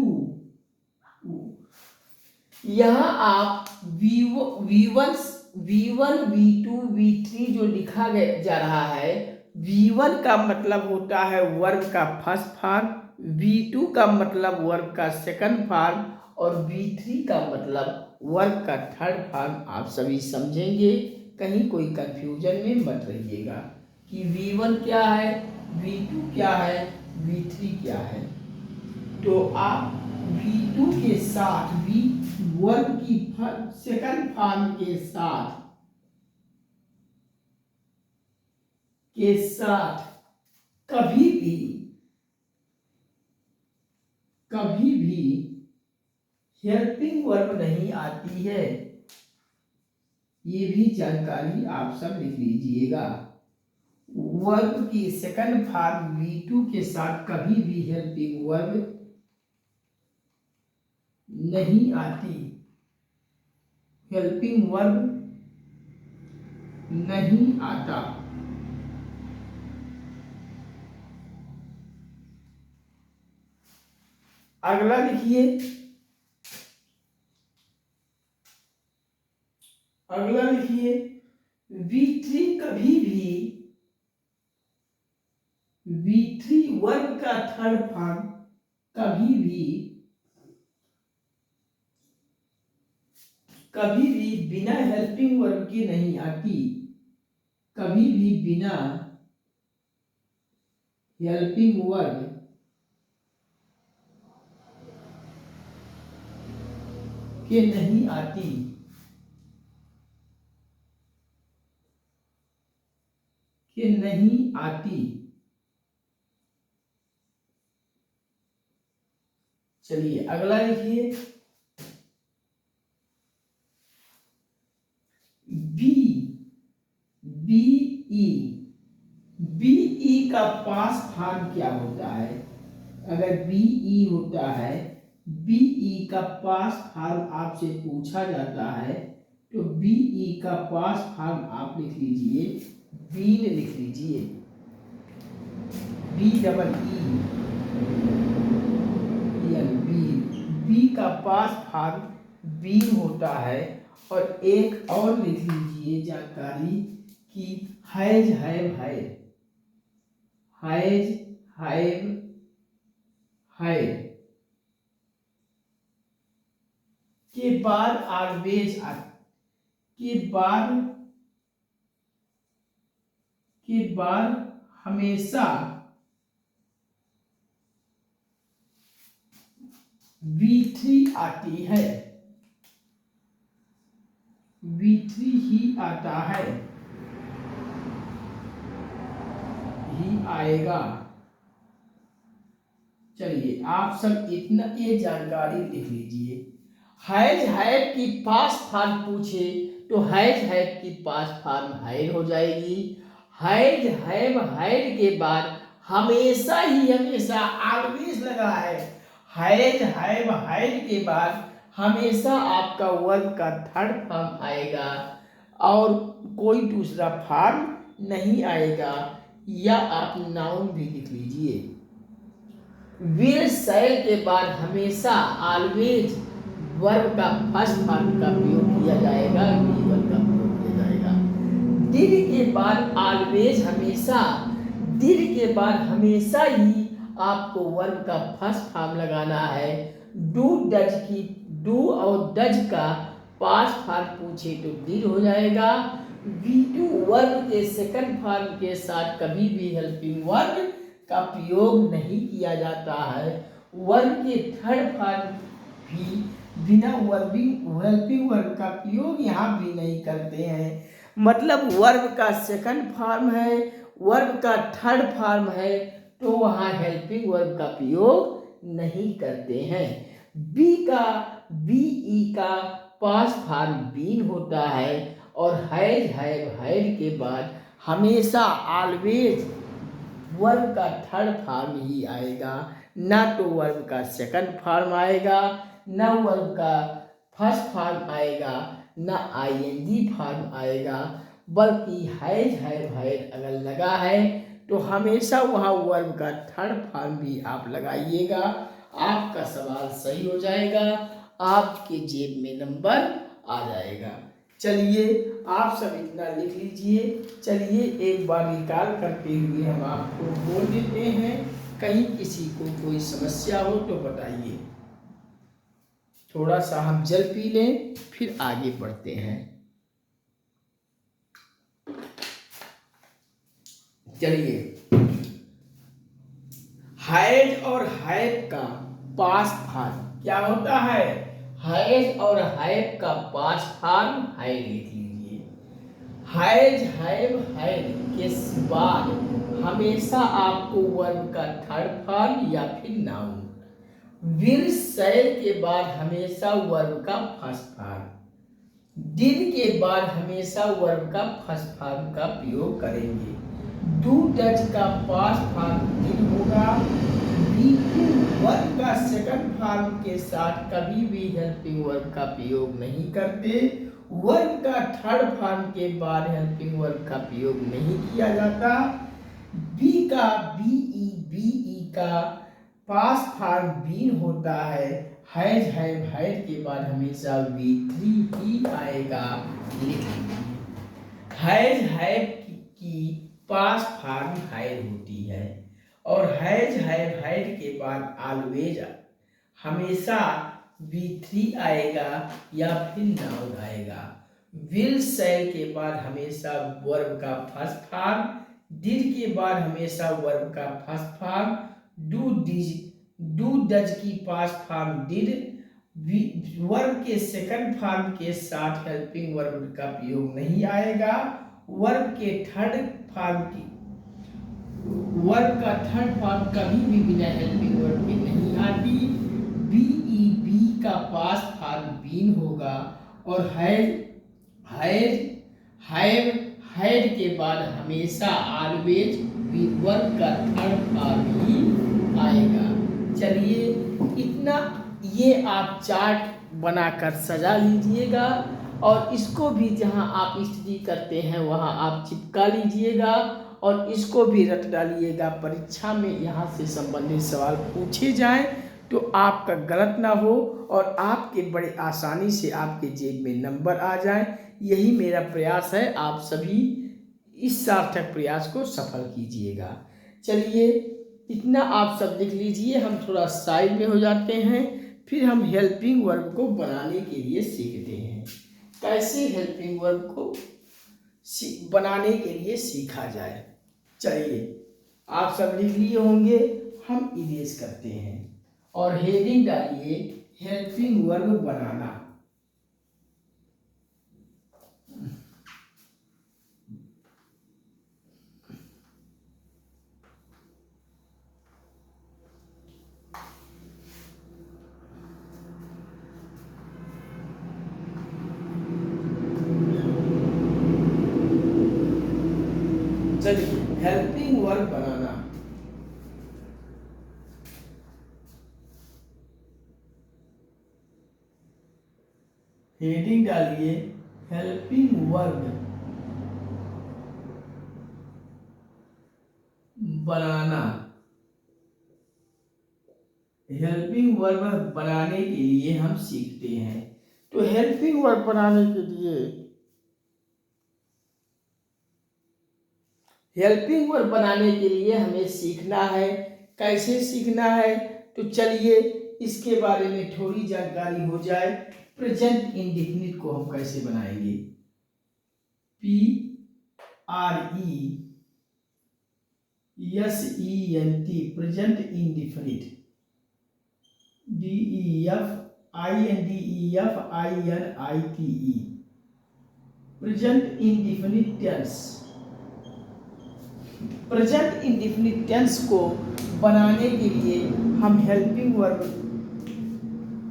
यहां आप V1, V2, V3 जो लिखा जा रहा है, V1 का मतलब होता है वर्ब का फर्स्ट फॉर्म, V2 का मतलब वर्ब का सेकंड फॉर्म और V3 का मतलब वर्ब का थर्ड फॉर्म। आप सभी समझेंगे, कहीं कोई कंफ्यूजन में मत रहिएगा कि V1 क्या है, V2 क्या है, V3 क्या है। तो आप V2 के साथ वर्ब की सेकंड फॉर्म के साथ के साथ कभी भी हेल्पिंग वर्ब नहीं आती है। ये भी जानकारी आप सब लिख लीजिएगा। वर्ब की सेकंड फॉर्म V2 के साथ कभी भी हेल्पिंग वर्ब नहीं आती। हेल्पिंग वर्ब नहीं आता। अगला लिखिए, V3 वर्ब का थर्ड फॉर्म कभी भी बिना हेल्पिंग वर्ब के नहीं आती। कभी भी बिना हेल्पिंग वर्ब के नहीं आती। चलिए अगला लिखिए, बीई का पास्ट फॉर्म क्या होता है? अगर बीई होता है, बीई का पास्ट फॉर्म आपसे पूछा जाता है तो बीई का पास्ट फॉर्म आप लिख लीजिए, बीन लिख लीजिए, बी का पास्ट फॉर्म बीन होता है। और एक और लिख लीजिए जानकारी कि हैज हैव हैड के बाद ऑलवेज के बाद हमेशा V3 आती है। V3 ही आता है, ही आएगा। चलिए आप सब इतना ये जानकारी लिख लीजिए। हैज हैव की पास्ट फॉर्म पूछे तो हैज हैव की पास्ट फॉर्म हैड हो जाएगी। हैज हैव हैड के बाद हमेशा ऑलवेज लगा है। हैज हैव हैड के बाद हमेशा आपका वर्ब का थर्ड फॉर्म आएगा और कोई दूसरा फॉर्म नहीं आएगा। या आप नाउन भी लिख लीजिए। विल शैल के बाद हमेशा ऑलवेज वर्ब का फर्स्ट फॉर्म का प्रयोग किया जाएगा, बी वर्ब का प्रयोग किया जाएगा। डिड के बाद ऑलवेज हमेशा ही आपको वर्ब का फर्स्ट फॉर्म लगाना है। डू और डज का पास्ट फॉर्म पूछे तो डिड हो जाएगा। V2 वर्ब के सेकंड फॉर्म के साथ कभी भी हेल्पिंग वर्ब का प्रयोग नहीं किया जाता है। वर्ब के थर्ड फॉर्म भी बिना हेल्पिंग वर्ब का प्रयोग यहाँ भी नहीं करते हैं। मतलब वर्ब का सेकंड फॉर्म है, वर्ब का थर्ड फॉर्म है तो वहाँ हेल्पिंग वर्ब का प्रयोग नहीं करते हैं। बीई का पास्ट फॉर्म बीन होता है और हैज हैव हैड के बाद हमेशा ऑलवेज वर्ब का थर्ड फॉर्म ही आएगा, ना तो वर्ब का सेकंड फॉर्म आएगा, ना वर्ब का फर्स्ट फॉर्म आएगा, ना आईएनजी फॉर्म आएगा। बल्कि हैज हैव हैड अगर लगा है तो हमेशा वहाँ वर्ब का थर्ड फॉर्म भी आप लगाइएगा। आपका सवाल सही हो जाएगा, आपके जेब में नंबर आ जाएगा। चलिए आप सब इतना लिख लीजिए। चलिए एक बार निकाल करते हुए हम आपको बोल देते हैं, कहीं किसी को कोई समस्या हो तो बताइए। थोड़ा सा हम जल पी लें फिर आगे बढ़ते हैं। चलिए, हैड और हैव का पास्ट फॉर्म क्या होता है? हैज और हैव का पास्ट फॉर्म हैड लिख लीजिए। हैज हैव हैड के बाद हमेशा आपको वर्ब का थर्ड फॉर्म या फिर नाउन, विल शैल के बाद हमेशा वर्ब का फर्स्ट फॉर्म, डिड के बाद हमेशा वर्ब का फर्स्ट फॉर्म का प्रयोग करेंगे। डू डज का पास्ट फॉर्म डिड होगा। वर्ब का सेकंड फॉर्म के साथ कभी भी हेल्पिंग वर्ब का प्रयोग नहीं करते। वर्ब का थर्ड फॉर्म के बाद हेल्पिंग वर्ब का प्रयोग नहीं किया जाता। बी का पास्ट फॉर्म बीन होता है। हैज हैव हैड के बाद हमेशा V3 ही आएगा। हैज हैव की पास्ट फॉर्म हैड होती है और हैज हैव हैड के बाद ऑलवेज हमेशा V3 आएगा या फिर नाउन आएगा। विल शैल के बाद हमेशा वर्ब का फर्स्ट फॉर्म, डिड के बाद हमेशा वर्ब का फर्स्ट फॉर्म, डू डज की पास्ट फॉर्म डिड, वर्ब के सेकंड फॉर्म के साथ हेल्पिंग वर्ब का प्रयोग नहीं आएगा। वर्ब का थर्ड फॉर्म कभी भी बिना हेल्पिंग वर्ब के नहीं आती। बी का पास्ट फॉर्म बीन होगा और हैड के बाद हमेशा ऑलवेज वर्ब का थर्ड फॉर्म ही आएगा। चलिए इतना ये आप चार्ट बनाकर सजा लीजिएगा और इसको भी जहां आप स्टडी करते हैं वहां आप चिपका लीजिएगा और इसको भी रट डालिएगा। परीक्षा में यहाँ से संबंधित सवाल पूछे जाएं तो आपका गलत ना हो और आपके बड़े आसानी से आपके जेब में नंबर आ जाएं। यही मेरा प्रयास है। आप सभी इस सार्थक प्रयास को सफल कीजिएगा। चलिए इतना आप सब लिख लीजिए। हम थोड़ा साइड में हो जाते हैं, फिर हम हेल्पिंग वर्ब को बनाने के लिए सीखते हैं। कैसे हेल्पिंग वर्ब को बनाने के लिए सीखा जाए। चलिए आप सब लिख लिए होंगे, हम इरेज करते हैं और हेडिंग डालिए हेल्पिंग वर्ब बनाना। चलिए हेल्पिंग वर्ब बनाना। हेडिंग डालिए हेल्पिंग वर्ब बनाना। हेल्पिंग वर्ब बनाने के लिए हम सीखते हैं। तो हेल्पिंग वर्ब बनाने के लिए हमें सीखना है। कैसे सीखना है तो चलिए इसके बारे में थोड़ी जानकारी हो जाए। प्रेजेंट इंडेफिनिट को हम कैसे बनाएंगे। PRESENT present indefinite, DEFINDEFINITE present indefinite tense. Present indefinite tense को बनाने के लिए हम हेल्पिंग वर्ब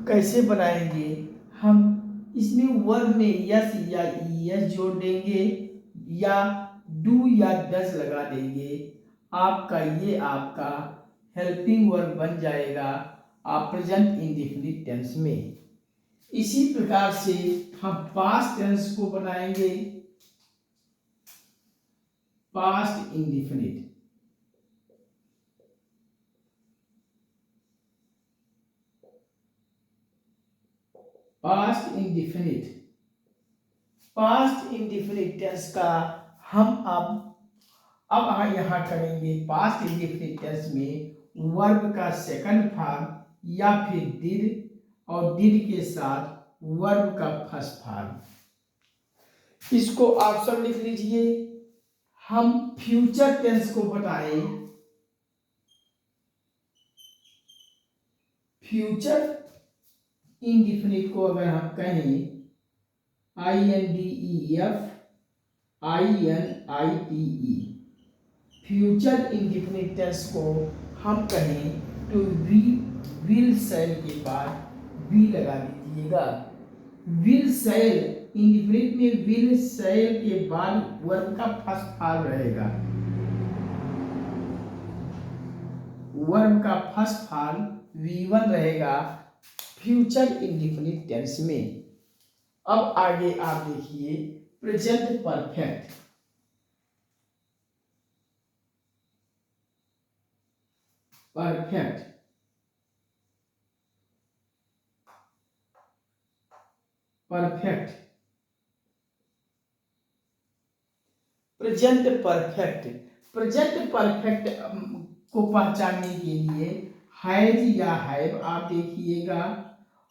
कैसे बनाएंगे। हम इसमें वर्ब में यस या ईएस जोड़ देंगे या डू या डज लगा देंगे। आपका हेल्पिंग वर्ब बन जाएगा आप प्रेजेंट इंडेफिनिट टेंस में। इसी प्रकार से हम पास्ट टेंस को बनाएंगे। Past indefinite, past indefinite tense का हम अब यहाँ करेंगे। पास्ट इंडेफिनिट टेंस में वर्ब का सेकंड फॉर्म या फिर डिड और डिड के साथ वर्ब का फर्स्ट फॉर्म। इसको आप सब लिख लीजिए। हम फ्यूचर टेंस को बताएं। फ्यूचर इंडेफिनिट को अगर हम कहें INDEF INITE। Future indefinite tense को हम कहें तो वी विल सेल के बाद वी लगा दीजिएगा। विल सेल इंडिफिनिट में विल सेल के बाद वर्ब का फर्स्ट फॉर्म रहेगा। वर्ब का फर्स्ट फॉर्म V1 रहेगा फ्यूचर इंडिफिनिट टेंस में। अब आगे आप देखिए present perfect. Perfect perfect present perfect. Present perfect को पहचानने के लिए हैज या हैव आप देखिएगा,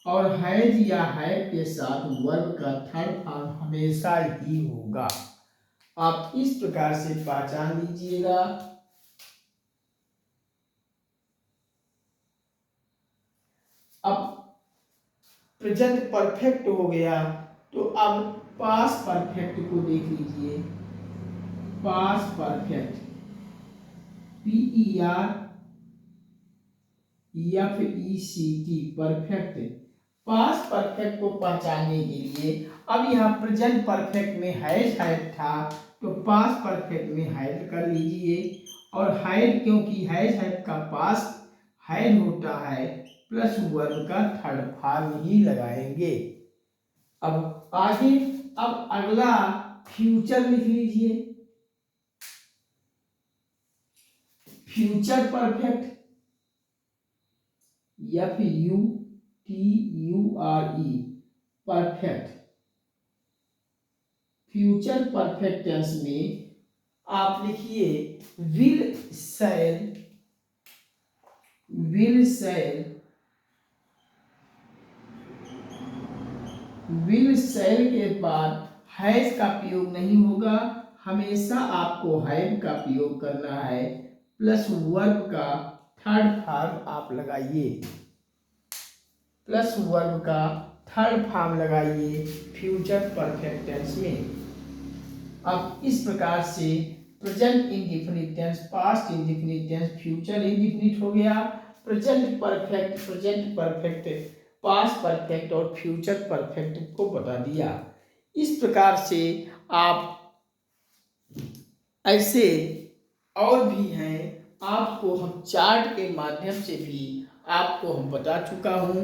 और हैज या हैव के साथ वर्ब का थर्ड फॉर्म हमेशा ही होगा। आप इस प्रकार से पहचान लीजिएगा। अब प्रेजेंट परफेक्ट हो गया, तो अब पास्ट परफेक्ट को देख लीजिए। Past perfect PERFECT perfect. Past perfect को पहचानने के लिए अब यहाँ प्रेजेंट परफेक्ट में हैड था, तो पास्ट परफेक्ट में हैड कर लीजिए। और हैड क्योंकि हैड का पास्ट हैड होता है, प्लस वर्ब का थर्ड फॉर्म ही लगाएंगे। अब आगे, अब अगला फ्यूचर लिख लीजिए। Future perfect FUTURE perfect. Future perfect tense में आप लिखिए will shall. Will shall will shall के बाद हैज का प्रयोग नहीं होगा, हमेशा आपको हैव का प्रयोग करना है, प्लस वर्ब का थर्ड फॉर्म आप लगाइए। प्लस वर्ब का थर्ड फॉर्म लगाइए फ्यूचर परफेक्ट टेंस में। अब इस प्रकार से present indefinite tense, past indefinite tense, future indefinite हो गया। प्रेजेंट परफेक्ट, पास्ट परफेक्ट और फ्यूचर परफेक्ट को बता दिया। इस प्रकार से आप ऐसे और भी हैं, आपको हम चार्ट के माध्यम से भी आपको हम बता चुका हूं।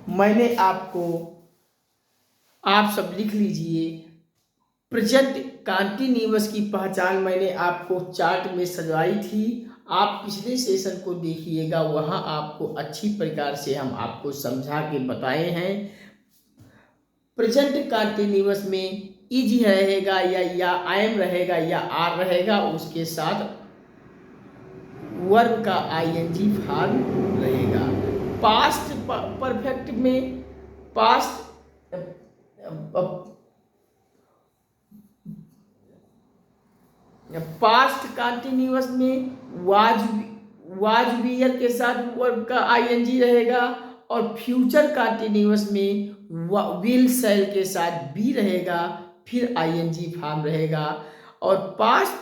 मैंने आपको, आप सब लिख लीजिए, प्रेजेंट कंटीन्यूअस की पहचान मैंने आपको चार्ट में सजवाई थी। आप पिछले सेशन को देखिएगा, वहां आपको अच्छी प्रकार से हम आपको समझा के बताए हैं। प्रेजेंट कंटीन्यूअस में इज रहेगा या एम रहेगा या आर रहेगा, उसके साथ वर्ब का आईएनजी फॉर्म रहेगा। पास्ट परफेक्ट में पास्ट कंटीन्यूअस में वाज वियर के साथ वर्ब का आईएनजी रहेगा, और फ्यूचर कंटीन्यूअस में विल सेल के साथ बी रहेगा, फिर आईएनजी फॉर्म रहेगा। और पास्ट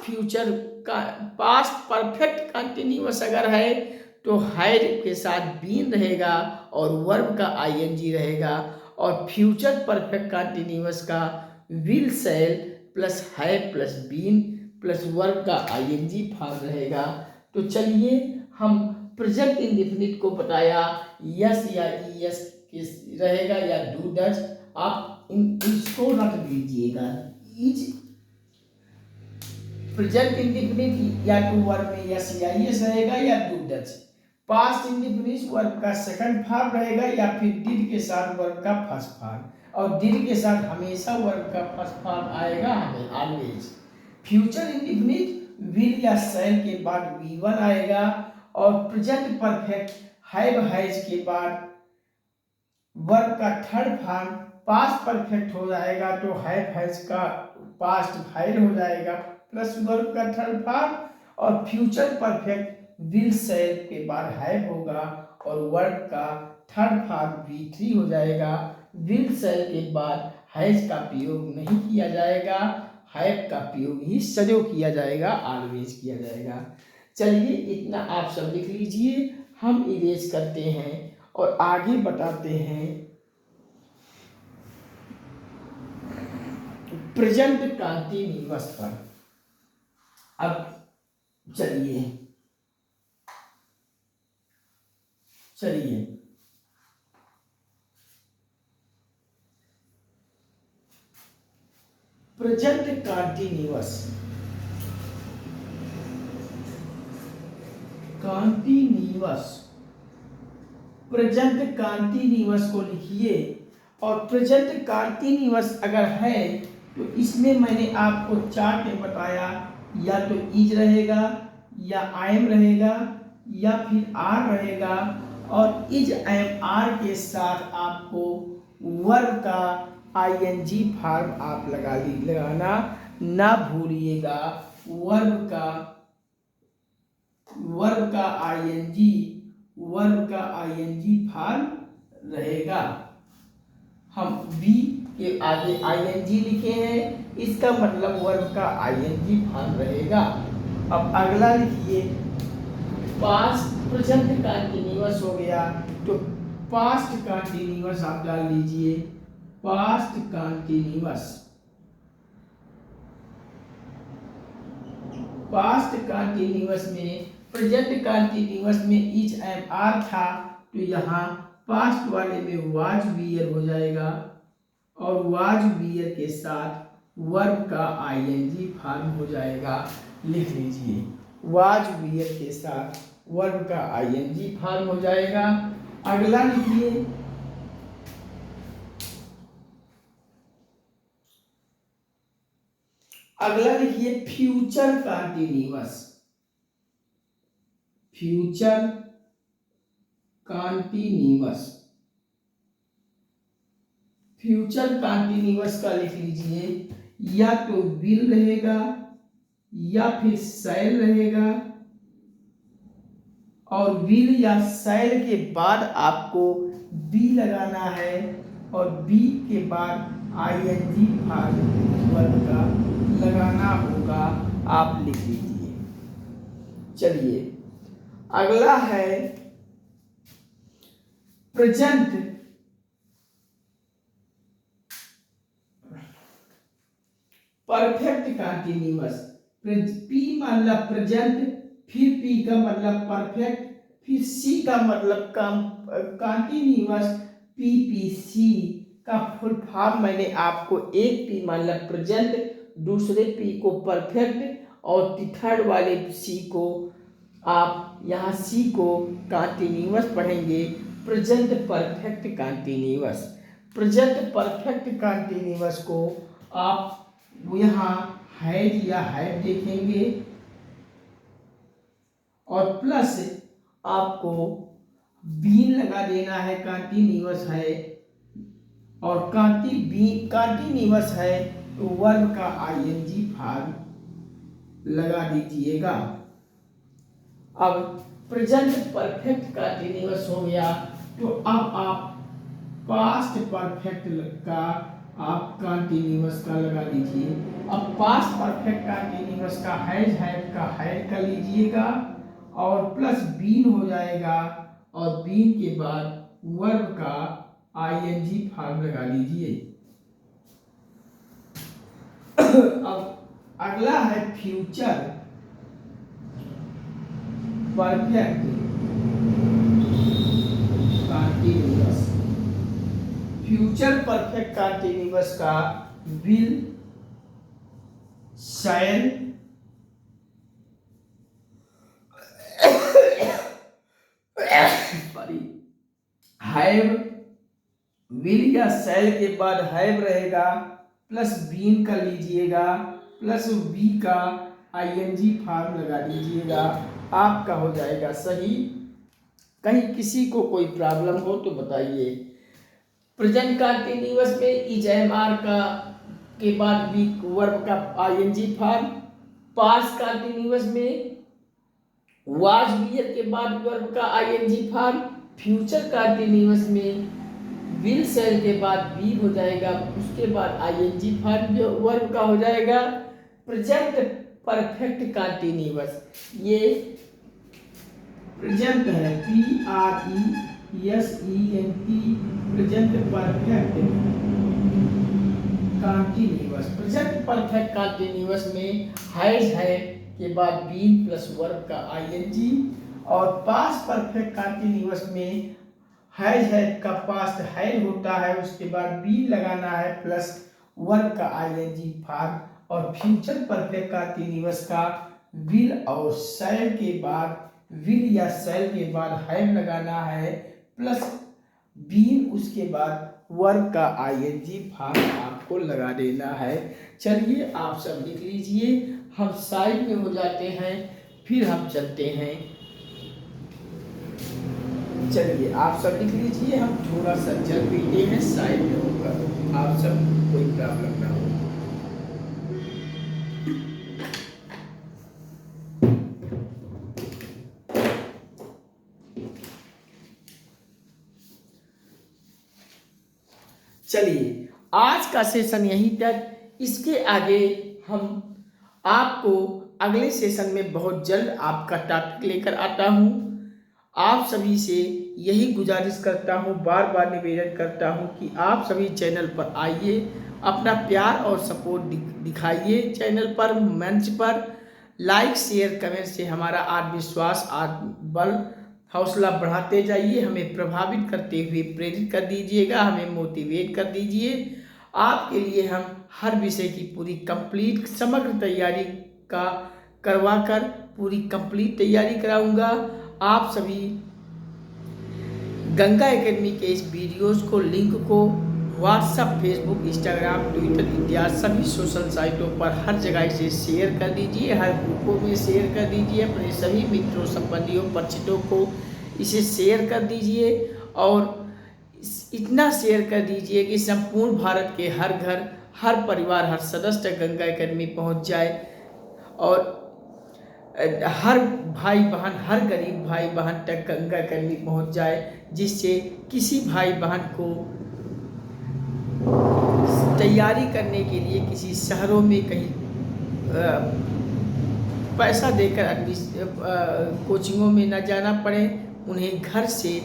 परफेक्ट कंटीन्यूअस अगर है तो हैड के साथ बीन रहेगा और वर्ब का आईएनजी रहेगा। और फ्यूचर परफेक्ट कंटीन्यूअस का विल सेल प्लस है प्लस बीन प्लस वर्ब का आईएनजी फॉर्म रहेगा। तो चलिए, हम प्रेजेंट इंडेफिनिट को बताया, यस या ईएस रहेगा या डू डज, आप इसको रख दीजिएगा। इज प्रेजेंट इंडेफिनिट या टू वर्ब में यस या यस रहेगा या do does. Past indefinite verb का सेकंड फॉर्म रहेगा या फिर डिड के साथ वर्ब का फर्स्ट फॉर्म, और डिड के साथ हमेशा वर्ब का फर्स्ट फॉर्म आएगा हमें ऑलवेज। फ्यूचर इंडेफिनिट विल या शैल के बाद V1 आएगा, और प्रेजेंट परफेक्ट हैव हैज के बाद वर्ब का थर्ड फॉर्म पास्ट परफेक्ट हो जाएगा, तो हैव हैज का पास्ट हैड हो जाएगा प्लस वर्ब का थर्ड फॉर्म। और फ्यूचर परफेक्ट विल सेल के बाद हैव होगा और वर्ब का थर्ड फॉर्म V3 हो जाएगा। विल सेल के बाद हैज का प्रयोग नहीं किया जाएगा, हैव का प्रयोग ही सजो किया जाएगा, ऑलवेज किया जाएगा। चलिए इतना आप सब लिख लीजिए, हम इरेज करते हैं और आगे बताते हैं प्रेजेंट कंटीन्यूअस पर। अब चलिए प्रेजेंट कंटीन्यूअस प्रेजेंट कंटीन्यूअस को लिखिए। और प्रेजेंट कंटीन्यूअस अगर है तो इसमें मैंने आपको चार्ट में बताया, या तो इज रहेगा, या आई एम रहेगा, या फिर आर रहेगा। और इज एम आर के साथ आपको वर्ब का आईएनजी फॉर्म आप लगाना ना भूलिएगा। वर्ब का आईएनजी फॉर्म रहेगा। हम बी के आगे आईएनजी लिखे हैं, इसका मतलब वर्ब का आईएनजी फॉर्म रहेगा। अब अगला लिखिए, पास्ट प्रेजेंट कंटीन्यूअस हो गया, तो पास्ट कंटीन्यूअस आप डाल लीजिए। पास्ट कंटीन्यूअस में प्रेजेंट कंटीन्यूअस में इज एम आर था, तो यहाँ पास्ट वाले में वाज वियर हो जाएगा, और वाज वियर के साथ वर्ब का आईएनजी फॉर्म हो जाएगा। लिख लीजिए, वाज वियर के साथ वर्ब का आईएनजी फॉर्म हो जाएगा। अगला लिखिए, फ्यूचर कंटीन्यूअस। फ्यूचर कंटीन्यूअस का लिख लीजिए, या तो विल रहेगा या फिर शैल रहेगा। और विल या शैल के बाद आपको बी लगाना है, और बी के बाद आईएनजी फॉर्म वर्ब का लगाना होगा। आप लिख लीजिए। चलिए अगला है प्रेजेंट परफेक्ट कंटीन्यूअस। पी मतलब प्रेजेंट, फिर पी का मतलब परफेक्ट, फिर सी का मतलब कंटीन्यूअस। पीपीसी का फुल फॉर्म मैंने आपको, एक पी मतलब प्रेजेंट, दूसरे पी को परफेक्ट, और थर्ड वाले सी को आप यहाँ सी को कंटीन्यूअस पढ़ेंगे, present perfect continuous. Present perfect continuous को आप यहाँ हैज या हैव देखेंगे, और प्लस आपको बीन लगा देना है, कंटीन्यूअस है, और कंटीन्यूअस है तो वर्ब का आईएनजी फॉर्म लगा दीजिएगा। अब प्रेजेंट परफेक्ट कंटीन्यूअस हो गया, तो अब आप पास्ट परफेक्ट का आप कंटीन्यूअस का लगा दीजिए। अब पास्ट परफेक्ट कंटीन्यूअस का हैज हैव का हैड कर लीजिएगा, और प्लस बीन हो जाएगा, और बीन के बाद वर्ब का आईएनजी फॉर्म लगा लीजिए। अब अगला है future perfect continuous. Future perfect continuous का विल, शैल, हैव, विल या शैल के बाद हैव रहेगा, प्लस बीन का लीजिएगा, प्लस बी का आईएनजी फॉर्म लगा दीजिएगा। आपका हो जाएगा सही। कहीं किसी को कोई प्रॉब्लम हो तो बताइए। प्रेजेंट कंटीन्यूअस में इज एम आर का के बाद बी वर्ब का आईएनजी फॉर्म, पास्ट कंटीन्यूअस में वाज वियर के बाद वर्ब का आईएनजी फॉर्म, फ्यूचर कंटीन्यूअस में विल सेल के बाद बी हो जाएगा, उसके बाद आईएनजी फॉर्म जो वर्ब का हो जाएगा प्रेजेंट परफेक्ट कंटीन्यूअस। ये प्रेजेंट है PRESENT present perfect continuous. Present perfect continuous में हैज है के बाद बीन प्लस वर्ब का आईएनजी, और पास्ट परफेक्ट कंटीन्यूअस में हैज है का पास्ट हैड होता है, उसके बाद बी लगाना है प्लस वर्ब का आईएनजी फॉर्म, और फ्यूचर परफेक्ट कंटीन्यूअस का विल और शैल के बाद विल या शैल के बाद हैव लगाना है प्लस बीन, उसके बाद वर्ब का आईएनजी फॉर्म आपको लगा देना है। चलिए आप सब लिख लीजिए, हम साइड में हो जाते हैं, फिर हम चलते हैं। चलिए आप सब लिख लीजिए, हम थोड़ा सा चल पीते हैं साइड में होकर, आप सब कोई प्रॉब्लम ना हो। चलिए आज का सेशन यहीं तक, इसके आगे हम आपको अगले सेशन में बहुत जल्द आपका टॉपिक लेकर आता हूँ। आप सभी से यही गुजारिश करता हूँ, बार बार निवेदन करता हूँ कि आप सभी चैनल पर आइए, अपना प्यार और सपोर्ट दिखाइए चैनल पर, मंच पर। लाइक शेयर कमेंट से हमारा आत्मविश्वास आत्मबल हौसला बढ़ाते जाइए, हमें प्रभावित करते हुए प्रेरित कर दीजिएगा, हमें मोटिवेट कर दीजिए। आपके लिए हम हर विषय की पूरी कंप्लीट समग्र तैयारी का करवाकर पूरी कंप्लीट तैयारी कराऊंगा। आप सभी गंगा एकेडमी के इस वीडियोस को लिंक को व्हाट्सएप, फेसबुक, इंस्टाग्राम, ट्विटर इत्यादि सभी सोशल साइटों पर हर जगह इसे शेयर कर दीजिए, हर ग्रुपों में शेयर कर दीजिए, अपने सभी मित्रों, संबंधियों, परिचितों को इसे शेयर कर दीजिए, और इतना शेयर कर दीजिए कि संपूर्ण भारत के हर घर, हर परिवार, हर सदस्य तक गंगा एकेडमी पहुँच जाए, और हर भाई बहन, हर गरीब भाई बहन तक गंगा एकेडमी पहुँच जाए, जिससे किसी भाई बहन को तैयारी करने के लिए किसी शहरों में कहीं पैसा देकर कोचिंगों में न जाना पड़े, उन्हें घर से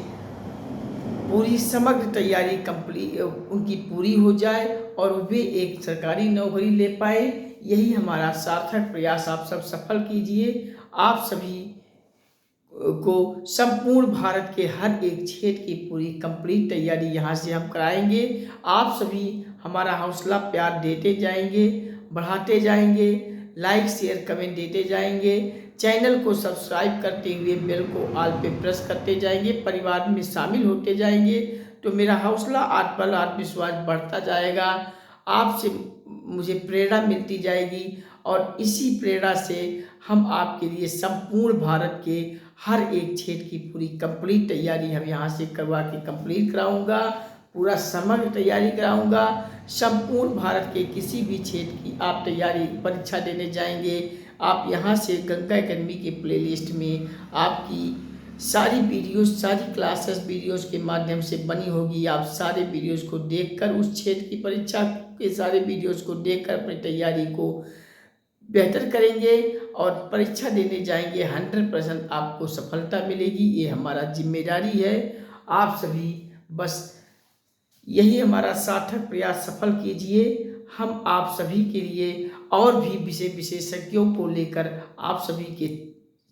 पूरी समग्र तैयारी उनकी पूरी हो जाए और वे एक सरकारी नौकरी ले पाए। यही हमारा सार्थक प्रयास, आप सब सफल कीजिए। आप सभी को संपूर्ण भारत के हर एक क्षेत्र की पूरी कंप्लीट तैयारी यहाँ से हम कराएंगे। आप सभी हमारा हौसला प्यार देते जाएंगे, बढ़ाते जाएंगे, लाइक शेयर कमेंट देते जाएंगे, चैनल को सब्सक्राइब करते हुए बेल को ऑल पे प्रेस करते जाएंगे, परिवार में शामिल होते जाएंगे, तो मेरा हौसला आत्मबल आत्मविश्वास बढ़ता जाएगा। आपसे मुझे प्रेरणा मिलती जाएगी, और इसी प्रेरणा से हम आपके लिए संपूर्ण भारत के हर एक क्षेत्र की पूरी कंप्लीट तैयारी हम यहाँ से करवा के कंप्लीट कराऊंगा, पूरा समग्र तैयारी कराऊंगा। संपूर्ण भारत के किसी भी क्षेत्र की आप तैयारी परीक्षा देने जाएंगे, आप यहाँ से गंगा एकेडमी के प्लेलिस्ट में आपकी सारी वीडियोस, सारी क्लासेस वीडियोस के माध्यम से बनी होगी। आप सारे वीडियोस को देखकर उस क्षेत्र की परीक्षा के सारे वीडियोस को देखकर अपनी तैयारी को बेहतर करेंगे और परीक्षा देने जाएंगे। 100% आपको सफलता मिलेगी, ये हमारा जिम्मेदारी है। आप सभी बस यही हमारा सार्थक प्रयास सफल कीजिए। हम आप सभी के लिए और भी विशेषज्ञों को लेकर आप सभी के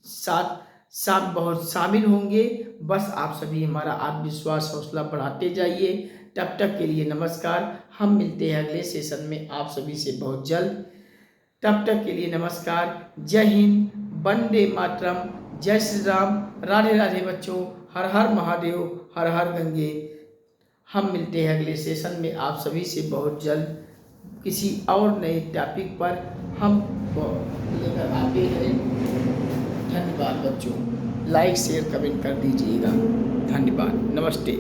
साथ बहुत शामिल होंगे। बस आप सभी हमारा आत्मविश्वास हौसला बढ़ाते जाइए। तब तक के लिए नमस्कार, हम मिलते हैं अगले सेशन में आप सभी से बहुत जल्द। तब तक के लिए नमस्कार, जय हिंद, वंदे मातरम, जय श्री राम, राधे राधे बच्चों, हर हर महादेव, हर हर गंगे। हम मिलते हैं अगले सेशन में आप सभी से बहुत जल्द, किसी और नए टॉपिक पर हम लेकर आते हैं। धन्यवाद बच्चों, लाइक शेयर कमेंट कर दीजिएगा। धन्यवाद, नमस्ते।